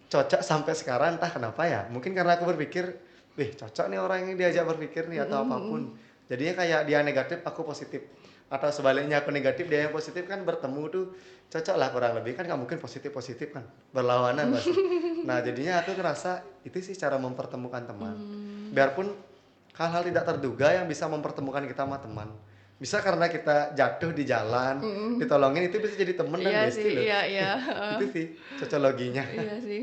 cocok sampai sekarang entah kenapa ya mungkin karena aku berpikir wih cocok nih orang ini diajak berpikir nih atau apapun jadinya kayak dia negatif aku positif atau sebaliknya aku negatif dia yang positif kan bertemu tuh cocok lah kurang lebih kan nggak mungkin positif kan berlawanan pasti. Nah jadinya aku ngerasa itu sih cara mempertemukan teman biarpun hal-hal tidak terduga yang bisa mempertemukan kita sama teman. Bisa karena kita jatuh di jalan, ditolongin itu bisa jadi temen dan Iya sih bestie loh. iya iya. Itu sih cocologinya. Iya sih.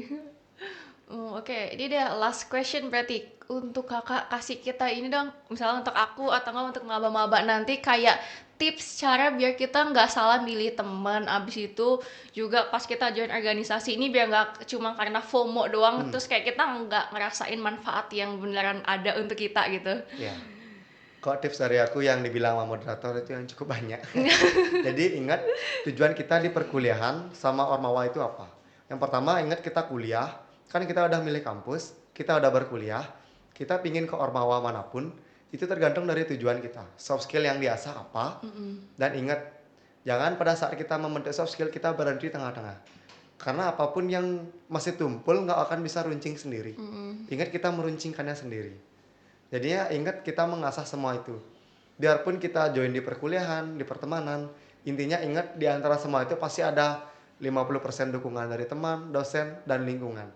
Oke, ini deh last question berarti untuk kakak kasih kita ini dong, misalnya untuk aku atau enggak untuk maba-maba nanti kayak tips cara biar kita nggak salah milih teman, abis itu juga pas kita join organisasi ini biar nggak cuma karena FOMO doang, terus kayak kita nggak ngerasain manfaat yang beneran ada untuk kita gitu. Ya. Kok tips dari aku yang dibilang sama moderator itu yang cukup banyak. Jadi ingat tujuan kita di perkuliahan sama Ormawa itu apa? Yang pertama ingat kita kuliah, kan kita udah milih kampus, kita udah berkuliah, kita pingin ke Ormawa manapun, itu tergantung dari tujuan kita. Soft skill yang diasah apa? Dan ingat, jangan pada saat kita membentuk soft skill kita berhenti di tengah-tengah. Karena apapun yang masih tumpul nggak akan bisa runcing sendiri. Ingat kita meruncingkannya sendiri. Jadinya ingat kita mengasah semua itu. Biarpun kita join di perkuliahan, di pertemanan, intinya ingat di antara semua itu pasti ada 50% dukungan dari teman, dosen, dan lingkungan.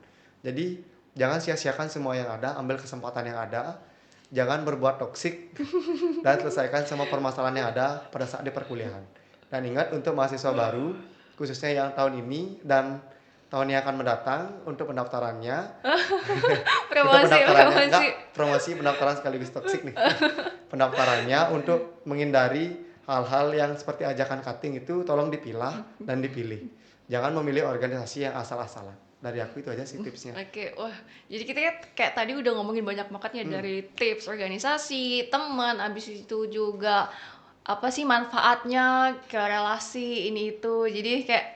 Jadi jangan sia-siakan semua yang ada, ambil kesempatan yang ada. Jangan berbuat toksik dan selesaikan semua permasalahan yang ada pada saat di perkuliahan. Dan ingat untuk mahasiswa baru, khususnya yang tahun ini dan tahun yang akan mendatang untuk pendaftarannya. Itu Promosi, pendaftarannya promosi. promosi pendaftaran sekaligus toksik nih. Pendaftarannya untuk menghindari hal-hal yang seperti ajakan cutting itu tolong dipilah dan dipilih. Jangan memilih organisasi yang asal-asalan. Dari aku itu aja sih tipsnya. Oke, wah, jadi kita kayak tadi udah ngomongin banyak banget ya dari tips organisasi, teman, abis itu juga apa sih manfaatnya ke relasi ini itu. Jadi kayak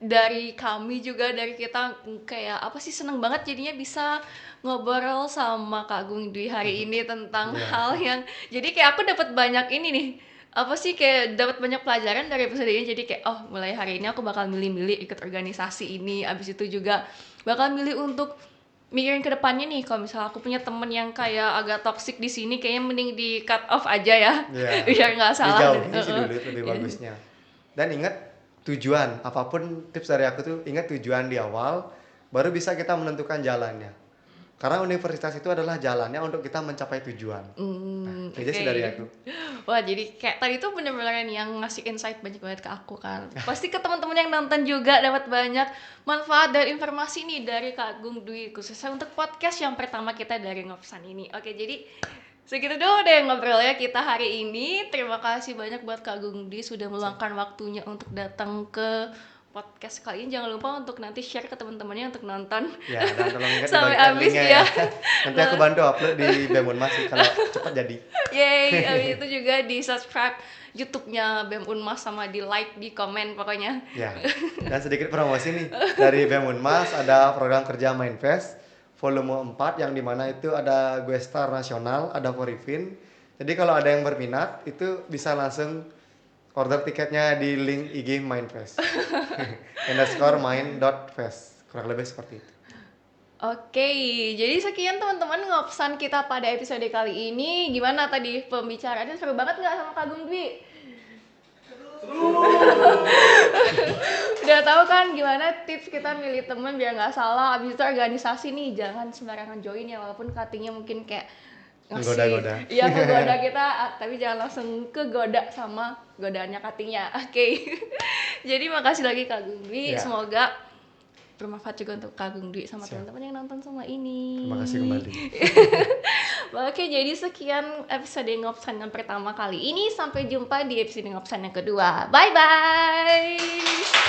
dari kami juga dari kita kayak apa sih seneng banget jadinya bisa ngobrol sama Kak Gung Dwi hari ini tentang Iya. hal yang jadi kayak aku dapat banyak ini nih apa sih kayak dapat banyak pelajaran dari episode ini jadi kayak oh mulai hari ini aku bakal milih-milih ikut organisasi ini abis itu juga bakal milih untuk mikirin ke depannya nih kalau misalnya aku punya temen yang kayak agak toxic di sini kayaknya mending di cut off aja ya Iya. biar nggak salah. Dijauhi sih dulu lebih Iya. bagusnya. Dan ingat tujuan, apapun tips dari aku tuh ingat tujuan di awal, baru bisa kita menentukan jalannya. Karena universitas itu adalah jalannya untuk kita mencapai tujuan. Itu aja sih Oke. dari aku. Wah jadi kayak tadi tuh bener-bener yang ngasih insight banyak banget ke aku kan. Pasti ke teman-teman yang nonton juga dapat banyak manfaat dan informasi nih dari Kak Gung Dwi khususnya untuk podcast yang pertama kita dari Ngopsan ini. Oke jadi segitu dulu deh ngobrolnya kita hari ini. Terima kasih banyak buat Kak Gung Dwi sudah meluangkan waktunya untuk datang ke podcast kali ini. Jangan lupa untuk nanti share ke teman-temannya untuk nonton. Ya, dan tolong ingat Sampai dibagikan habis linknya ya. Nanti aku bantu upload di BEM Unmas sih kalau cepat jadi. Yeay, habis itu juga di subscribe YouTube-nya BEM Unmas sama di like, di komen pokoknya. Ya. Dan sedikit promosi nih dari BEM Unmas ada program kerja Mindfest volume 4 yang dimana itu ada gue star nasional, ada Forifin. Jadi kalau ada yang berminat itu bisa langsung order tiketnya di link IG Mindfest. _mind.fest. Kurang lebih seperti itu. Oke, jadi sekian teman-teman ngopsan kita pada episode kali ini. Gimana tadi pembicaraannya seru banget nggak sama Kak Gung Dwi? Udah tahu kan gimana tips kita milih temen biar nggak salah. Abis itu organisasi nih, jangan sembarangan join ya walaupun cuttingnya mungkin kayak Menggoda-goda. Iya menggoda kita, tapi jangan langsung kegoda sama godaannya cuttingnya. Oke. Jadi makasih lagi Kak Gung Dwi. Ya. Semoga bermanfaat juga untuk Kak Gung Dwi sama Siap. teman-teman yang nonton semua ini. Terima kasih kembali. Oke, jadi sekian episode Ngopsan yang pertama kali ini. Sampai jumpa di episode Ngopsan yang kedua. Bye bye.